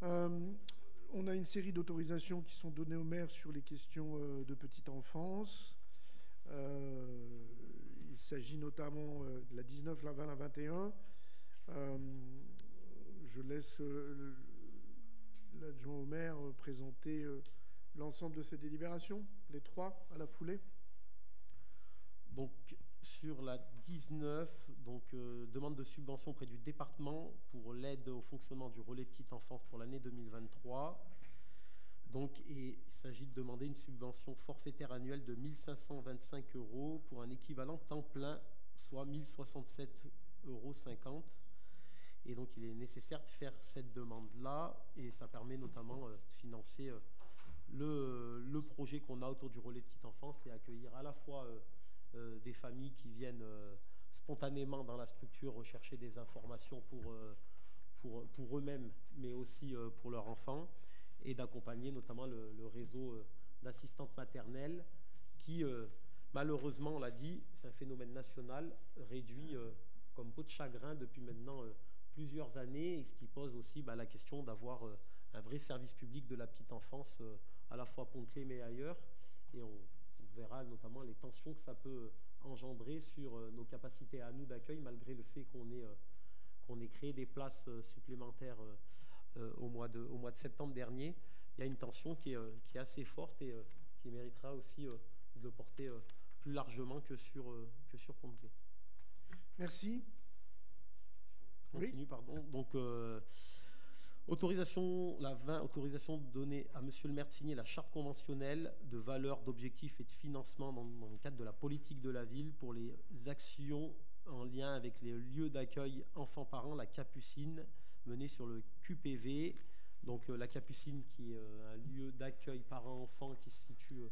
On a une série d'autorisations qui sont données au maire sur les questions de petite enfance. Il s'agit notamment de la 19, la 20, la 21. Je laisse l'adjoint au maire présenter l'ensemble de ces délibérations, les trois à la foulée. Donc, Sur la 19, donc demande de subvention auprès du département pour l'aide au fonctionnement du relais petite enfance pour l'année 2023. Donc, et il s'agit de demander une subvention forfaitaire annuelle de 1 525 € pour un équivalent temps plein, soit 1 067,50 €. Et donc, il est nécessaire de faire cette demande-là, et ça permet notamment de financer le projet qu'on a autour du relais petite enfance et accueillir à la fois des familles qui viennent spontanément dans la structure rechercher des informations pour eux-mêmes, mais aussi pour leurs enfants, et d'accompagner notamment le réseau d'assistantes maternelles qui, malheureusement, on l'a dit, c'est un phénomène national, réduit comme peau de chagrin depuis maintenant plusieurs années, et ce qui pose aussi la question d'avoir un vrai service public de la petite enfance, à la fois à Pont-de-Claix mais ailleurs, et on verra notamment les tensions que ça peut engendrer sur nos capacités à nous d'accueil, malgré le fait qu'on ait créé des places supplémentaires au mois de septembre dernier. Il y a une tension qui est assez forte et qui méritera aussi de le porter plus largement que sur Pont-de-Claix. Merci. Je continue, pardon. Donc, autorisation donnée à Monsieur le maire de signer la charte conventionnelle de valeurs, d'objectifs et de financement dans le cadre de la politique de la ville pour les actions en lien avec les lieux d'accueil enfants-parents, la Capucine, menée sur le QPV. Donc la Capucine, qui est un lieu d'accueil parents-enfants qui se situe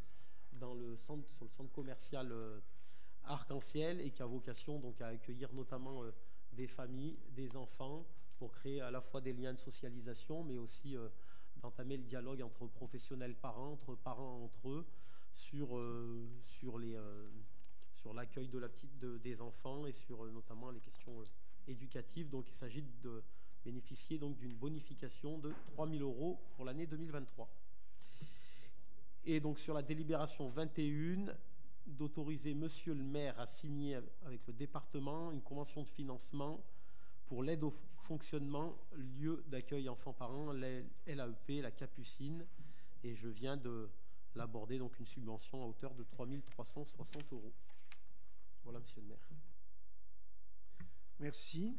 sur le centre commercial Arc-en-Ciel, et qui a vocation donc à accueillir notamment des familles, des enfants, pour créer à la fois des liens de socialisation, mais aussi d'entamer le dialogue entre professionnels parents, entre parents entre eux, sur l'accueil des enfants et sur notamment les questions éducatives. Donc il s'agit de bénéficier donc d'une bonification de 3 000 € pour l'année 2023. Et donc sur la délibération 21, d'autoriser Monsieur le maire à signer avec le département une convention de financement pour l'aide au fonctionnement lieu d'accueil enfants-parents, LAEP, la Capucine, et je viens de l'aborder, donc une subvention à hauteur de 3 360 €. Voilà, Monsieur le maire. Merci.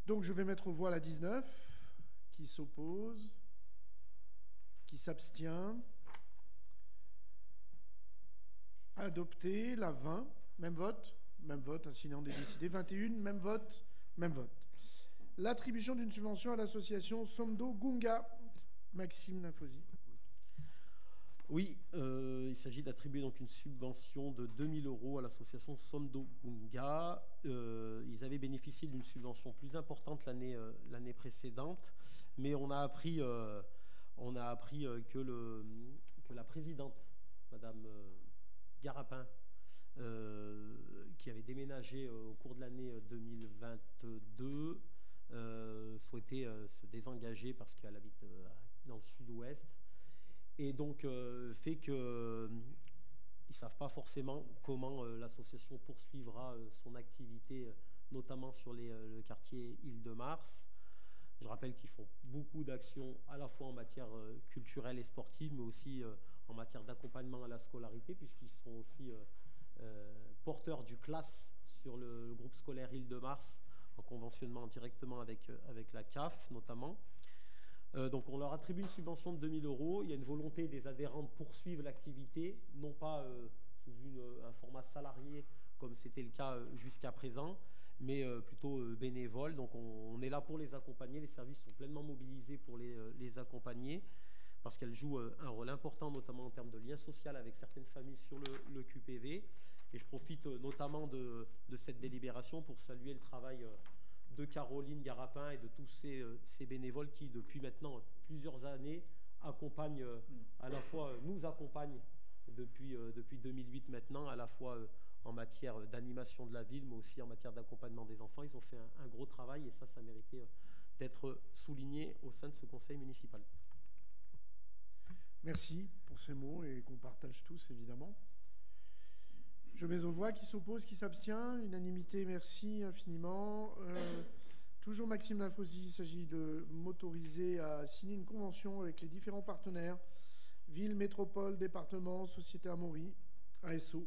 Donc je vais mettre aux voix la 19, qui s'oppose, qui s'abstient. Adopté. La 20, même vote, ainsi n'en est décidé. 21, même vote, même vote. L'attribution d'une subvention à l'association Somdo Gunga. Maxime Nafosi. Oui, il s'agit d'attribuer donc une subvention de 2 000 € à l'association Somdo Gunga. Ils avaient bénéficié d'une subvention plus importante l'année précédente, mais on a appris que la présidente, Madame Garapin, qui avait déménagé au cours de l'année 2022, souhaitait se désengager parce qu'elle habite dans le sud-ouest. Et donc, fait qu'ils ne savent pas forcément comment l'association poursuivra son activité, notamment sur le quartier Île-de-Mars. Je rappelle qu'ils font beaucoup d'actions à la fois en matière culturelle et sportive, mais aussi en matière d'accompagnement à la scolarité, puisqu'ils sont aussi porteurs du CLAS sur le groupe scolaire Île-de-Mars, en conventionnement directement avec la CAF notamment. Donc on leur attribue une subvention de 2 000 €. Il y a une volonté des adhérents de poursuivre l'activité, non pas sous un format salarié comme c'était le cas jusqu'à présent, mais plutôt bénévole. Donc on est là pour les accompagner. Les services sont pleinement mobilisés pour les accompagner, parce qu'elles jouent un rôle important, notamment en termes de lien social avec certaines familles sur le QPV. Et je profite notamment de cette délibération pour saluer le travail de Caroline Garapin et de tous ces bénévoles qui, depuis maintenant plusieurs années, accompagnent, à la fois nous accompagnent depuis 2008 maintenant, à la fois en matière d'animation de la ville, mais aussi en matière d'accompagnement des enfants. Ils ont fait un gros travail, et ça méritait d'être souligné au sein de ce conseil municipal. Merci pour ces mots, et qu'on partage tous, évidemment. Je mets aux voix. Qui s'oppose, qui s'abstient. Unanimité, merci infiniment. Toujours Maxime Nafosi, il s'agit de m'autoriser à signer une convention avec les différents partenaires, ville, métropole, département, société Amaury, ASO,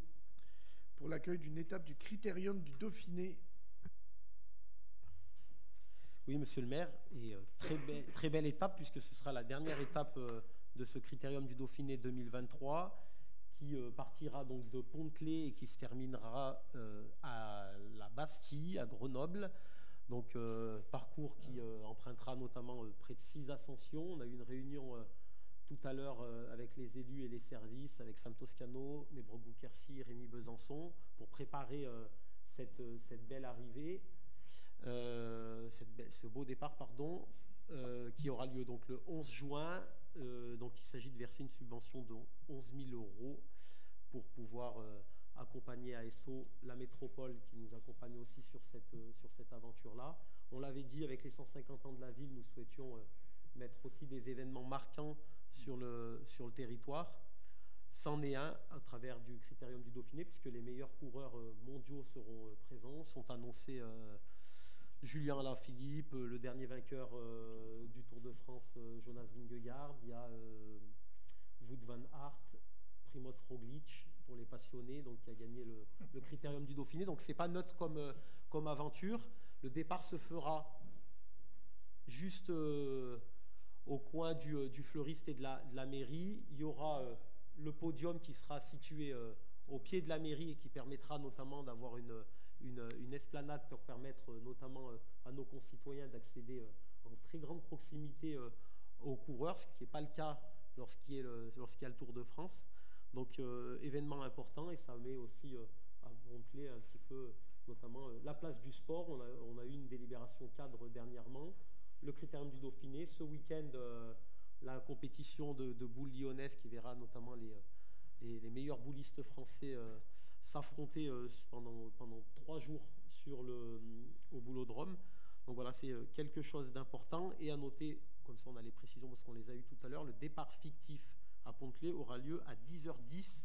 pour l'accueil d'une étape du Critérium du Dauphiné. Oui, monsieur le maire, et très belle étape, puisque ce sera la dernière étape de ce Critérium du Dauphiné 2023, qui partira donc de Pont-de-Claix et qui se terminera à la Bastille, à Grenoble. Donc, parcours qui empruntera notamment près de 6 ascensions. On a eu une réunion tout à l'heure avec les élus et les services, avec Sam Toscano, Mébroc-Bouquercy, Rémi Besançon, pour préparer cette belle arrivée, ce beau départ, pardon, qui aura lieu donc le 11 juin. Donc, il s'agit de verser une subvention de 11 000 € pour pouvoir accompagner ASO, la métropole qui nous accompagne aussi sur cette aventure-là. On l'avait dit, avec les 150 ans de la ville, nous souhaitions mettre aussi des événements marquants sur le territoire. C'en est un à travers du Critérium du Dauphiné, puisque les meilleurs coureurs mondiaux seront présents. Sont annoncés Julien Alaphilippe, le dernier vainqueur du Tour de France, Jonas Vingegaard. Il y a Wout van Aert, Primoz Roglic pour les passionnés, donc qui a gagné le Critérium du Dauphiné. Donc c'est pas neutre comme aventure. Le départ se fera juste au coin du fleuriste et de la mairie. Il y aura le podium qui sera situé au pied de la mairie et qui permettra notamment d'avoir une esplanade pour permettre notamment à nos concitoyens d'accéder en très grande proximité aux coureurs, ce qui n'est pas le cas lorsqu'il y a le Tour de France. Donc événement important, et ça met aussi à Pont-de-Claix un petit peu notamment la place du sport. On a eu une délibération cadre dernièrement, le Critérium du Dauphiné. Ce week-end, la compétition de boules lyonnaises qui verra notamment les meilleurs boulistes français s'affronter pendant 3 jours au boulodrome. Donc voilà, c'est quelque chose d'important. Et à noter, comme ça on a les précisions parce qu'on les a eues tout à l'heure, le départ fictif à Pont-de-Claix aura lieu à 10h10.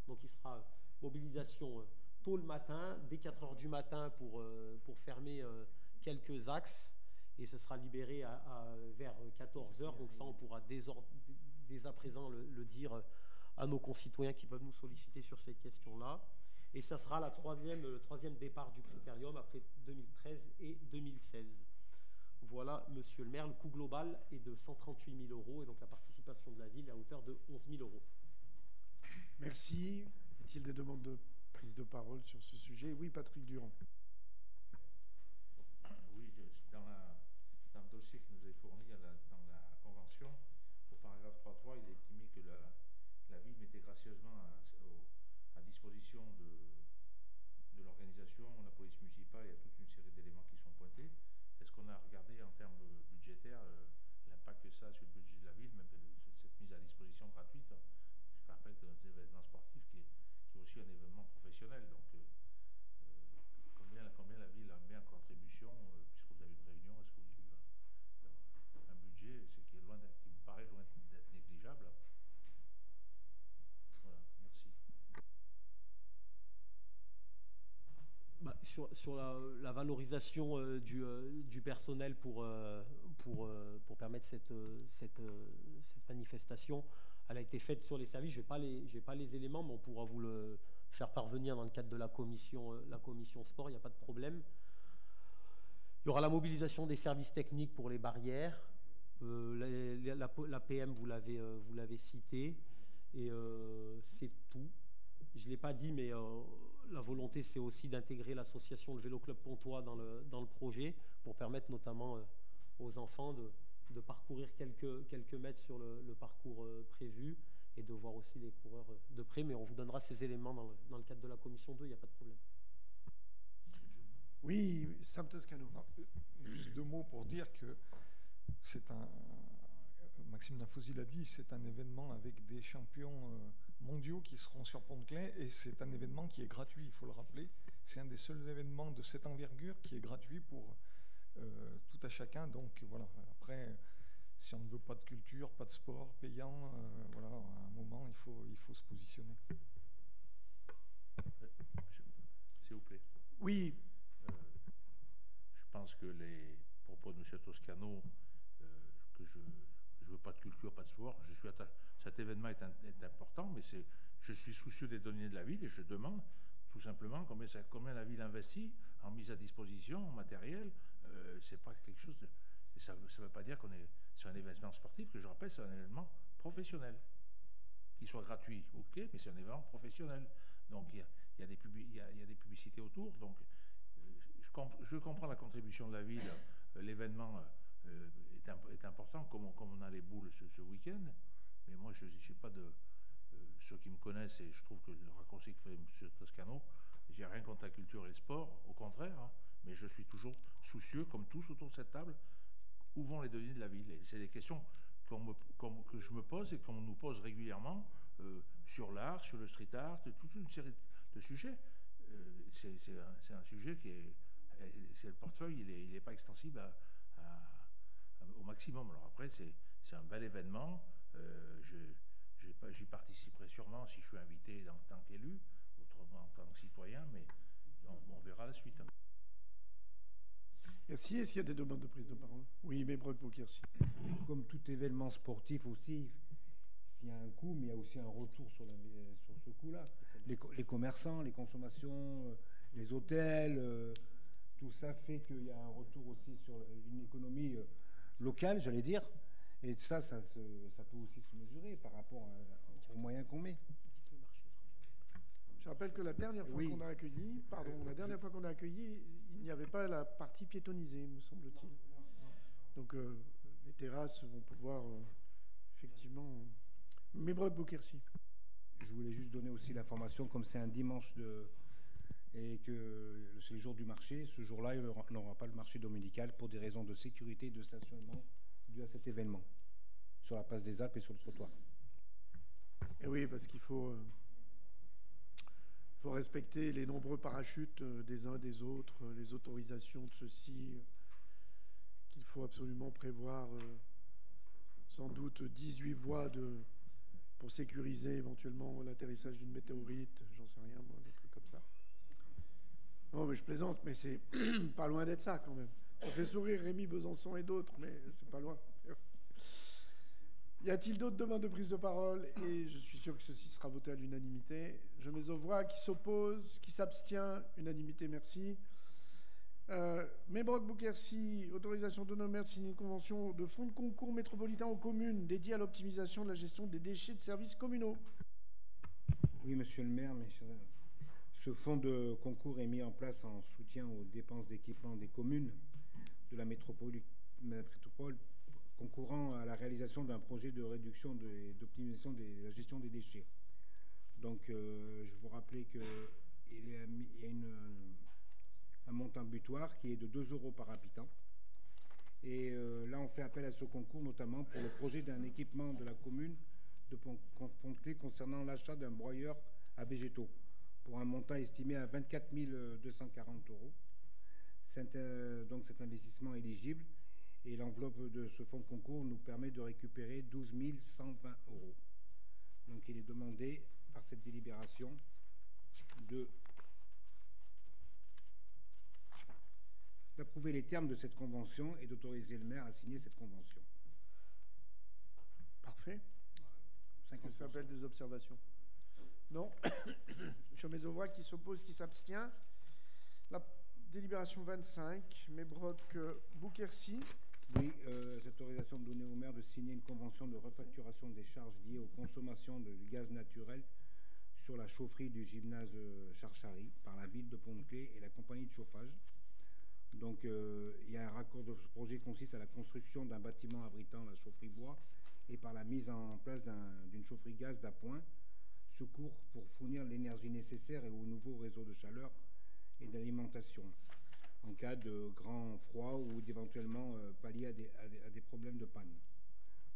Donc il sera mobilisation tôt le matin, dès 4h du matin pour fermer quelques axes. Et ce sera libéré vers 14h. Donc ça, on pourra dès à présent le dire à nos concitoyens qui peuvent nous solliciter sur ces questions-là. Et ça sera le troisième départ du Critérium après 2013 et 2016. Voilà, monsieur le maire, le coût global est de 138 000 € et donc la participation de la ville est à hauteur de 11 000 €. Merci. Y a-t-il des demandes de prise de parole sur ce sujet? Oui, Patrick Durand. Oui, dans le dossier qui nous est fourni dans la convention, au paragraphe 3.3, il est estimé que la ville mettait gracieusement à disposition de l'organisation, la police municipale, il y a toute une série d'éléments qui sont pointés. Est-ce qu'on a regardé en termes budgétaires l'impact que ça a sur le budget de la ville, même cette mise à disposition gratuite? Je rappelle que notre événement sportif qui est aussi un événement professionnel, donc combien la ville a mis en contribution, puisque vous avez une réunion, est-ce qu'il y a eu un budget qui me paraît loin d'être négligeable? Voilà, merci. Sur la valorisation du personnel pour permettre cette manifestation, elle a été faite sur les services. Je n'ai pas les éléments, mais on pourra vous le faire parvenir dans le cadre de la commission sport, il n'y a pas de problème. Il y aura la mobilisation des services techniques pour les barrières. La PM, vous l'avez cité, et c'est tout. Je ne l'ai pas dit, mais la volonté, c'est aussi d'intégrer l'association Le Vélo Club Pontois dans le projet pour permettre notamment aux enfants de parcourir quelques mètres sur le parcours prévu et de voir aussi les coureurs de près. Mais on vous donnera ces éléments dans le cadre de la commission 2, il n'y a pas de problème. Oui, Sam Toscano. Juste 2 mots pour dire que Maxime Nafosi l'a dit, c'est un événement avec des champions mondiaux qui seront sur Pont-de-Claix, et c'est un événement qui est gratuit, il faut le rappeler. C'est un des seuls événements de cette envergure qui est gratuit pour tout à chacun. Donc voilà, après, si on ne veut pas de culture, pas de sport payant, voilà, à un moment, il faut se positionner. S'il vous plaît. Oui. Je pense que les propos de M. Toscano, que je ne veux pas de culture, pas de sport, cet événement est important, mais je suis soucieux des données de la ville et je demande tout simplement combien la ville investit en mise à disposition, en matériel. C'est pas quelque chose de... Et ça ne veut pas dire c'est un événement sportif, que je rappelle, c'est un événement professionnel. Qu'il soit gratuit, ok, mais c'est un événement professionnel. Donc il y a des publicités autour. Donc je comprends la contribution de la ville. L'événement est important, comme on a les boules ce week-end. Mais moi, je n'ai pas de... ceux qui me connaissent, et je trouve que le raccourci que fait M. Toscano, j'ai rien contre la culture et le sport, au contraire, hein, mais je suis toujours soucieux, comme tous autour de cette table, où vont les données de la ville. Et c'est des questions que je me pose et qu'on nous pose régulièrement sur l'art, sur le street art, toute une série de sujets. C'est un sujet qui est... le portefeuille, il n'est pas extensible au maximum. Alors après, c'est un bel événement. J'y participerai sûrement si je suis invité en tant qu'élu, autrement en tant que citoyen, mais on verra la suite. Merci. Est-ce qu'il y a des demandes de prise de parole? Oui, mais Brock-Boukhersi. Comme tout événement sportif aussi, il y a un coût, mais il y a aussi un retour sur ce coût-là. Les commerçants, les consommations, les hôtels, tout ça fait qu'il y a un retour aussi sur une économie locale, j'allais dire. Et ça peut aussi se mesurer par rapport aux moyens qu'on met. Je rappelle que la dernière fois qu'on a accueilli, il n'y avait pas la partie piétonnisée, me semble-t-il. Donc les terrasses vont pouvoir effectivement... Mais Brock-Boukhersi. Je voulais juste donner aussi l'information, comme c'est un dimanche et que c'est le jour du marché, ce jour-là, il n'aura pas le marché dominical pour des raisons de sécurité et de stationnement dû à cet événement, sur la place des Alpes et sur le trottoir. Et oui, parce qu'il faut respecter les nombreux parachutes des uns des autres, les autorisations de ceux-ci, qu'il faut absolument prévoir sans doute 18 voies pour sécuriser éventuellement l'atterrissage d'une météorite, j'en sais rien, moi, des trucs comme ça. Non, mais je plaisante, mais c'est pas loin d'être ça quand même. Ça fait sourire Rémi Besançon et d'autres, mais c'est pas loin. Y a-t-il d'autres demandes de prise de parole? Et je suis sûr que ceci sera voté à l'unanimité. Je mets aux voix. Qui s'oppose? Qui s'abstient? Unanimité, merci. Mais Brock-Boukhersi, autorisation de nommer de signer une convention de fonds de concours métropolitain aux communes dédiés à l'optimisation de la gestion des déchets de services communaux. Oui, monsieur le maire, ce fonds de concours est mis en place en soutien aux dépenses d'équipement des communes de la métropole concourant à la réalisation d'un projet de réduction et d'optimisation de la gestion des déchets. Donc, je vous rappelais qu'il y a un montant butoir qui est de 2 € par habitant. Et là, on fait appel à ce concours notamment pour le projet d'un équipement de la commune de Pont-de-Clé concernant l'achat d'un broyeur à végétaux pour un montant estimé à 24 240 €. Donc, cet investissement est éligible. Et l'enveloppe de ce fonds de concours nous permet de récupérer 12 120 €. Donc il est demandé par cette délibération d'approuver les termes de cette convention et d'autoriser le maire à signer cette convention. Parfait. Est-ce que ça s'appelle des observations? Non. Je mets aux voix. Qui s'oppose, qui s'abstient. La délibération 25, mais Brock-Boukhersi. Oui, cette autorisation de donner au maire de signer une convention de refacturation des charges liées aux consommations de gaz naturel sur la chaufferie du gymnase Charchary par la ville de Pont-de-Clé et la compagnie de chauffage. Donc, il y a un raccord de ce projet qui consiste à la construction d'un bâtiment abritant la chaufferie bois et par la mise en place d'une chaufferie gaz d'appoint, secours pour fournir l'énergie nécessaire et au nouveau réseau de chaleur et d'alimentation en cas de grand froid ou d'éventuellement pallier à des problèmes de panne.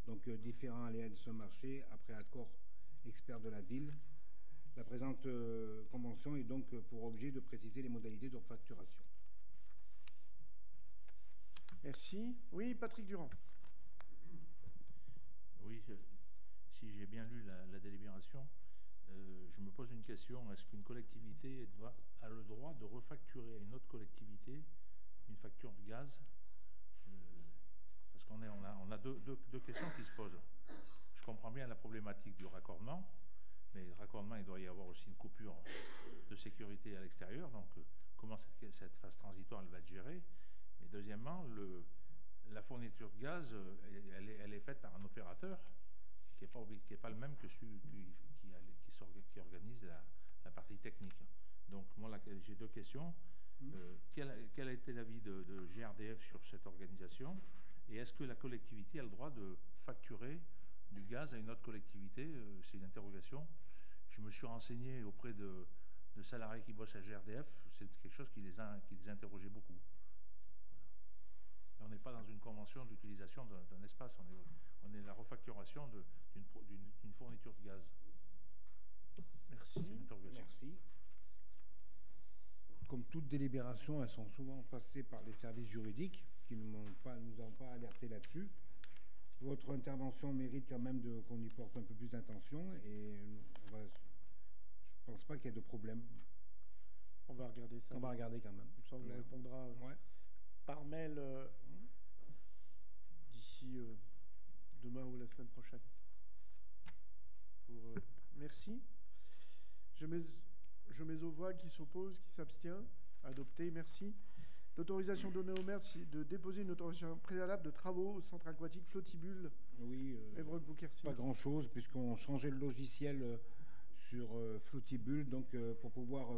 Donc différents aléas de ce marché, après accord expert de la ville. La présente convention est donc pour objet de préciser les modalités de refacturation. Merci. Oui, Patrick Durand. Oui, si j'ai bien lu la délibération, je me pose une question. Est-ce qu'une collectivité a le droit de refacturer à une autre collectivité une facture de gaz? Parce qu'on a deux questions qui se posent. Je comprends bien la problématique du raccordement, mais le raccordement, il doit y avoir aussi une coupure de sécurité à l'extérieur, donc comment cette phase transitoire elle va être gérée. Mais deuxièmement, la fourniture de gaz, elle est faite par un opérateur qui n'est pas le même que celui qui organise la partie technique. Donc moi, j'ai deux questions. Quel a été l'avis de GRDF sur cette organisation? Et est-ce que la collectivité a le droit de facturer du gaz à une autre collectivité? C'est une interrogation. Je me suis renseigné auprès de salariés qui bossent à GRDF. C'est quelque chose qui les interrogeait beaucoup. Voilà. On n'est pas dans une convention d'utilisation d'un espace. On est la refacturation d'une fourniture de gaz. Merci. Merci. Comme toute délibération, elles sont souvent passées par les services juridiques qui ne nous ont pas alertés là-dessus. Votre intervention mérite quand même qu'on y porte un peu plus d'attention et je ne pense pas qu'il y ait de problème. On va regarder ça. On va regarder quand même. Comme ça, on vous répondra par mail d'ici demain ou la semaine prochaine. Merci. Je mets aux voix qui s'oppose, qui s'abstient. Adopté, merci. L'autorisation donnée au maire de déposer une autorisation préalable de travaux au centre aquatique Flottibule. Oui, Évreux-Bouquercy. Pas grand-chose, puisqu'on changeait le logiciel sur Flottibule. Donc, pour pouvoir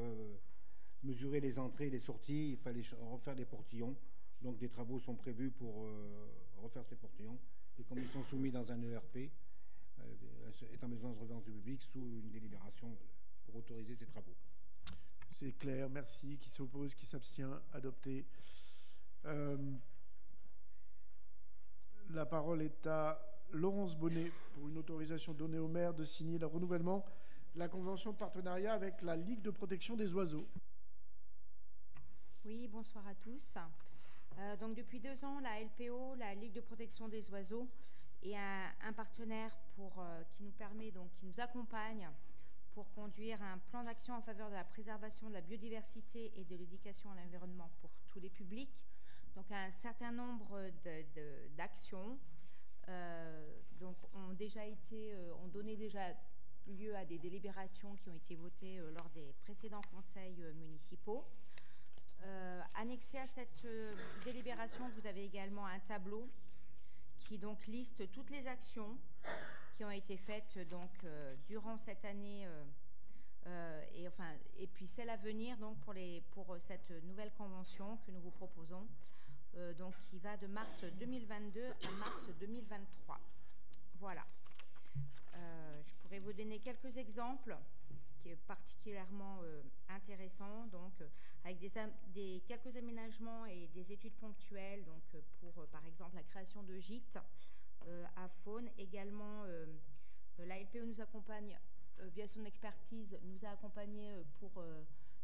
mesurer les entrées et les sorties, il fallait refaire des portillons. Donc, des travaux sont prévus pour refaire ces portillons. Et comme ils sont soumis dans un ERP, établissement de surveillance du public, sous une délibération pour autoriser ces travaux. C'est clair, merci. Qui s'oppose, qui s'abstient, adopté. La parole est à Laurence Bonnet pour une autorisation donnée au maire de signer le renouvellement de la convention de partenariat avec la Ligue de protection des oiseaux. Oui, bonsoir à tous. Donc depuis 2 ans, la LPO, la Ligue de protection des oiseaux, est un partenaire qui nous permet, qui nous accompagne pour conduire un plan d'action en faveur de la préservation de la biodiversité et de l'éducation à l'environnement pour tous les publics. Donc un certain nombre d'actions ont donné déjà lieu à des délibérations qui ont été votées lors des précédents conseils municipaux. Annexé à cette délibération, vous avez également un tableau qui donc liste toutes les actions qui ont été faites durant cette année et puis celle à venir pour cette nouvelle convention que nous vous proposons, qui va de mars 2022 à mars 2023. Voilà. Je pourrais vous donner quelques exemples qui est particulièrement intéressant, avec quelques aménagements et des études ponctuelles, pour par exemple la création de gîtes à faune. Également, la LPO nous accompagne via son expertise, nous a accompagnés pour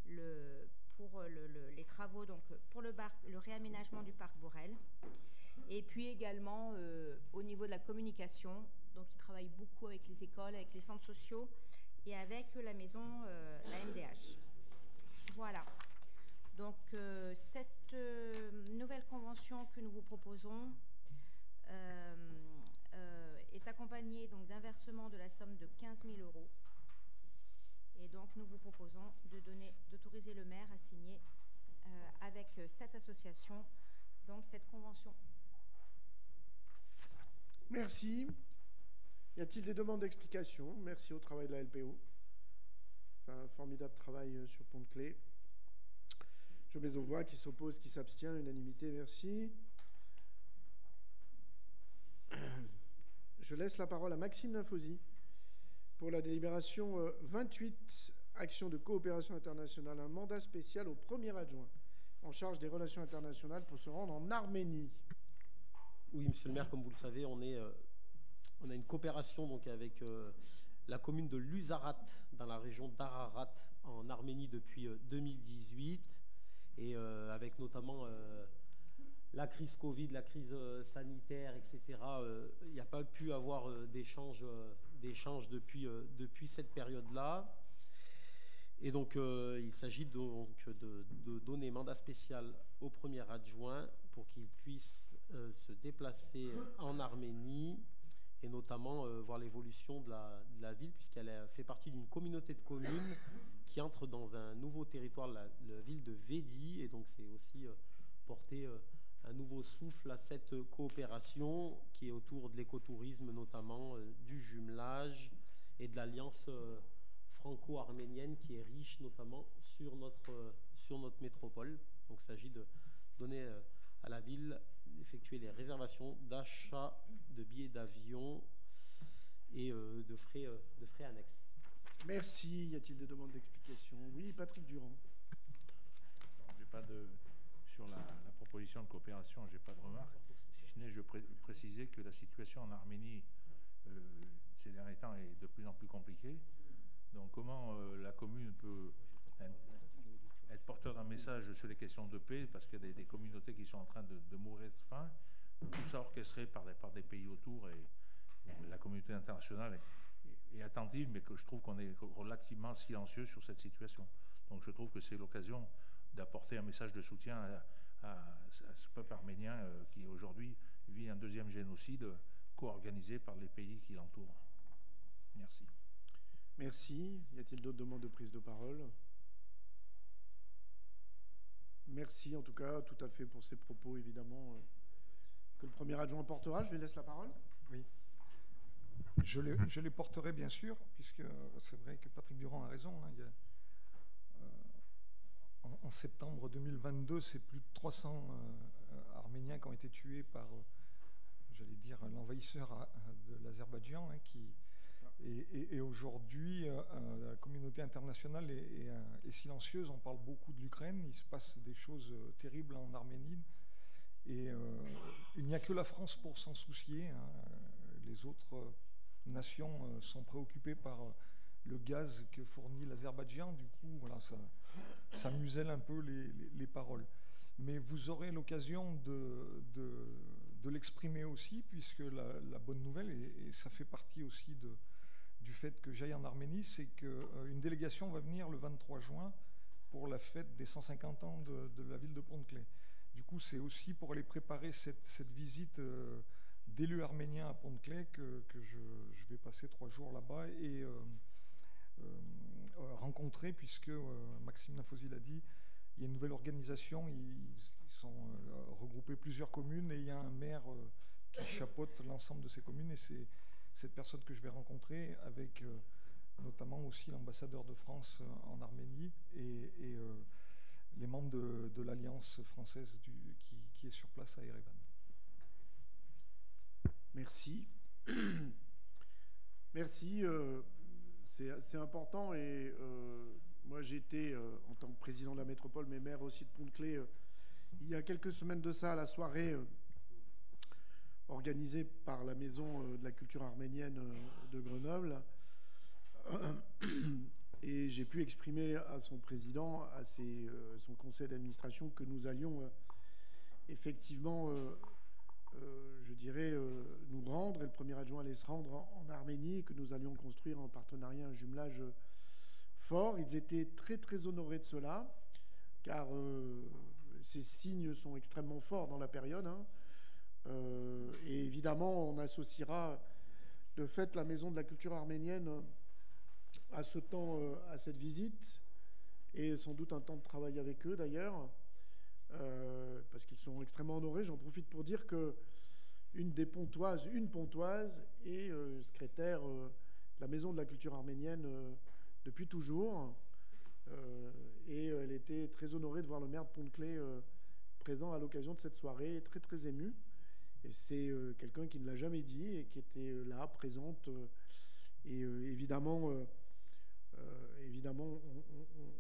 les travaux, pour le réaménagement du parc Borel. Et puis également au niveau de la communication, ils travaillent beaucoup avec les écoles, avec les centres sociaux et avec la maison, la MDH. Voilà. Donc cette nouvelle convention que nous vous proposons est accompagnée d'un versement de la somme de 15 000 €. Et donc nous vous proposons d'autoriser le maire à signer avec cette association cette convention. Merci. Y a-t-il des demandes d'explication? Merci au travail de la LPO. Un formidable travail sur Pont-de-Claix. Je mets aux voix, qui s'oppose, qui s'abstient, unanimité, merci. Je laisse la parole à Maxime Linfosi pour la délibération 28, action de coopération internationale, un mandat spécial au premier adjoint en charge des relations internationales pour se rendre en Arménie. Oui, monsieur le maire, comme vous le savez, on a une coopération avec la commune de Luzarat dans la région d'Ararat en Arménie depuis 2018 et avec notamment la crise Covid, la crise sanitaire, etc. Il n'y a pas pu avoir d'échanges depuis cette période-là. Et donc, il s'agit de donner mandat spécial au premier adjoint pour qu'il puisse se déplacer en Arménie et notamment voir l'évolution de la ville, puisqu'elle fait partie d'une communauté de communes qui entre dans un nouveau territoire, la ville de Védy, et donc c'est aussi porter un nouveau souffle à cette coopération qui est autour de l'écotourisme, notamment du jumelage et de l'alliance franco-arménienne qui est riche notamment sur notre métropole. Donc il s'agit de donner à la ville d'effectuer les réservations d'achat de billets d'avion et de frais annexes. Merci. Y a-t-il des demandes d'explication? Oui, Patrick Durand. Sur la proposition de coopération, je n'ai pas de remarques. Si ce n'est, je précisais que la situation en Arménie ces derniers temps est de plus en plus compliquée. Donc comment la commune peut être porteur d'un message sur les questions de paix, parce qu'il y a des communautés qui sont en train de mourir de faim, tout ça orchestré par des pays autour, et la communauté internationale est attentive, mais que je trouve qu'on est relativement silencieux sur cette situation. Donc je trouve que c'est l'occasion d'apporter un message de soutien à ce peuple arménien qui aujourd'hui vit un deuxième génocide co-organisé par les pays qui l'entourent. Merci. Merci. Y a-t-il d'autres demandes de prise de parole? Merci en tout cas, tout à fait, pour ces propos, évidemment, que le premier adjoint portera. Je lui laisse la parole. Oui. Je les porterai, bien sûr, puisque c'est vrai que Patrick Durand a raison. Hein, en septembre 2022, c'est plus de 300 Arméniens qui ont été tués par, j'allais dire, l'envahisseur de l'Azerbaïdjan, hein, et aujourd'hui, la communauté internationale est silencieuse. On parle beaucoup de l'Ukraine. Il se passe des choses terribles en Arménie. Et il n'y a que la France pour s'en soucier. Hein. Les autres nations sont préoccupées par le gaz que fournit l'Azerbaïdjan. Du coup, voilà, ça muselle un peu les paroles. Mais vous aurez l'occasion de l'exprimer aussi, puisque la bonne nouvelle, et ça fait partie aussi du fait que j'aille en Arménie, c'est qu'une délégation va venir le 23 juin pour la fête des 150 ans de la ville de Pont-de-Claix. Du coup, c'est aussi pour aller préparer cette visite d'élus arméniens à Pont-de-Claix que je vais passer 3 jours là-bas et rencontrer, puisque Maxime Nafosi l'a dit, il y a une nouvelle organisation, ils sont regroupés plusieurs communes et il y a un maire qui chapeaute l'ensemble de ces communes, et c'est cette personne que je vais rencontrer, avec notamment aussi l'ambassadeur de France en Arménie et les membres de l'Alliance française qui est sur place à Erevan. Merci. Merci. C'est important, et moi j'ai été, en tant que président de la métropole, mais maire aussi de Pont-de-Claix, il y a quelques semaines de ça, à la soirée organisée par la Maison de la culture arménienne de Grenoble. Et j'ai pu exprimer à son président, à son conseil d'administration, que nous allions effectivement, je dirais, nous rendre, et le premier adjoint allait se rendre en Arménie, et que nous allions construire en partenariat un jumelage fort. Ils étaient très très honorés de cela, car ces signes sont extrêmement forts dans la période. Hein. Et évidemment, on associera de fait la Maison de la culture arménienne à ce temps, à cette visite, et sans doute un temps de travail avec eux d'ailleurs, parce qu'ils sont extrêmement honorés. J'en profite pour dire que une pontoise est secrétaire de la Maison de la culture arménienne depuis toujours, et elle était très honorée de voir le maire de Pont-de-Claix présent à l'occasion de cette soirée, très très ému. Et c'est quelqu'un qui ne l'a jamais dit et qui était là, présente, et évidemment,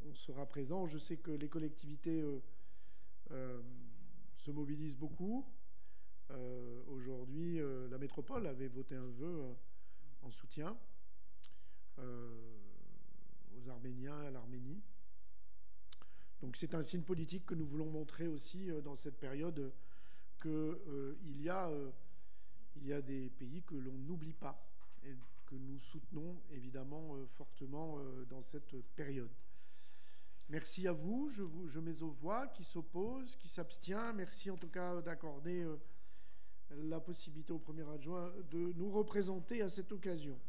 on sera présent. Je sais que les collectivités se mobilisent beaucoup. Aujourd'hui, la métropole avait voté un vœu en soutien aux Arméniens, à l'Arménie. Donc c'est un signe politique que nous voulons montrer aussi dans cette période, qu'il y a des pays que l'on n'oublie pas et que nous soutenons évidemment fortement dans cette période. Merci à vous. Je mets aux voix. Qui s'oppose, qui s'abstient. Merci en tout cas d'accorder la possibilité au premier adjoint de nous représenter à cette occasion.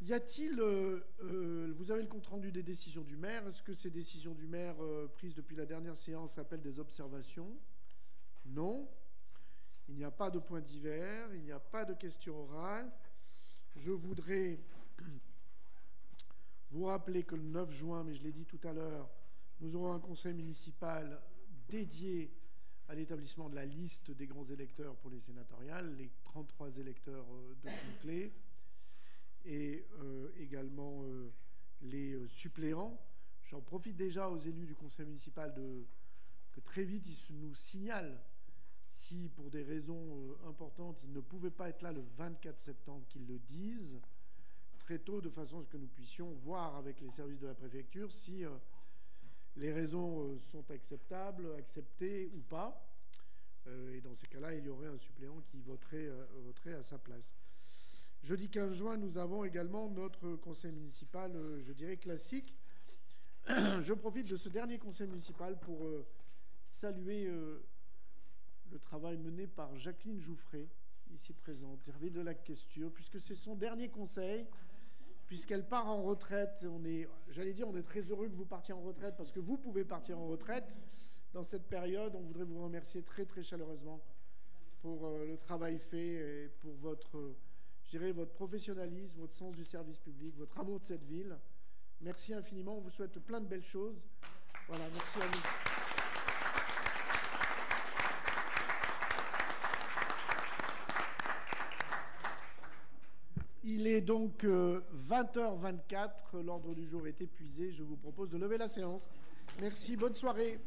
Y a-t-il, vous avez le compte-rendu des décisions du maire. Est-ce que ces décisions du maire prises depuis la dernière séance appellent des observations? Non. Il n'y a pas de point divers, il n'y a pas de questions orales. Je voudrais vous rappeler que le 9 juin, mais je l'ai dit tout à l'heure, nous aurons un conseil municipal dédié à l'établissement de la liste des grands électeurs pour les sénatoriales, les 33 électeurs de Pont-Clé, et également les suppléants. J'en profite déjà aux élus du conseil municipal que très vite ils nous signalent si pour des raisons importantes ils ne pouvaient pas être là le 24 septembre, qu'ils le disent très tôt, de façon à ce que nous puissions voir avec les services de la préfecture si les raisons sont acceptables, acceptées ou pas. Et dans ces cas-là, il y aurait un suppléant qui voterait à sa place. Jeudi 15 juin, nous avons également notre conseil municipal, je dirais, classique. Je profite de ce dernier conseil municipal pour saluer le travail mené par Jacqueline Jouffret, ici présente, Hervé de la Questure, puisque c'est son dernier conseil, puisqu'elle part en retraite. On est très heureux que vous partiez en retraite, parce que vous pouvez partir en retraite dans cette période. On voudrait vous remercier très très chaleureusement pour le travail fait et pour votre professionnalisme, votre sens du service public, votre amour de cette ville. Merci infiniment, on vous souhaite plein de belles choses. Voilà, merci à vous. Il est donc 20h24, l'ordre du jour est épuisé. Je vous propose de lever la séance. Merci, bonne soirée.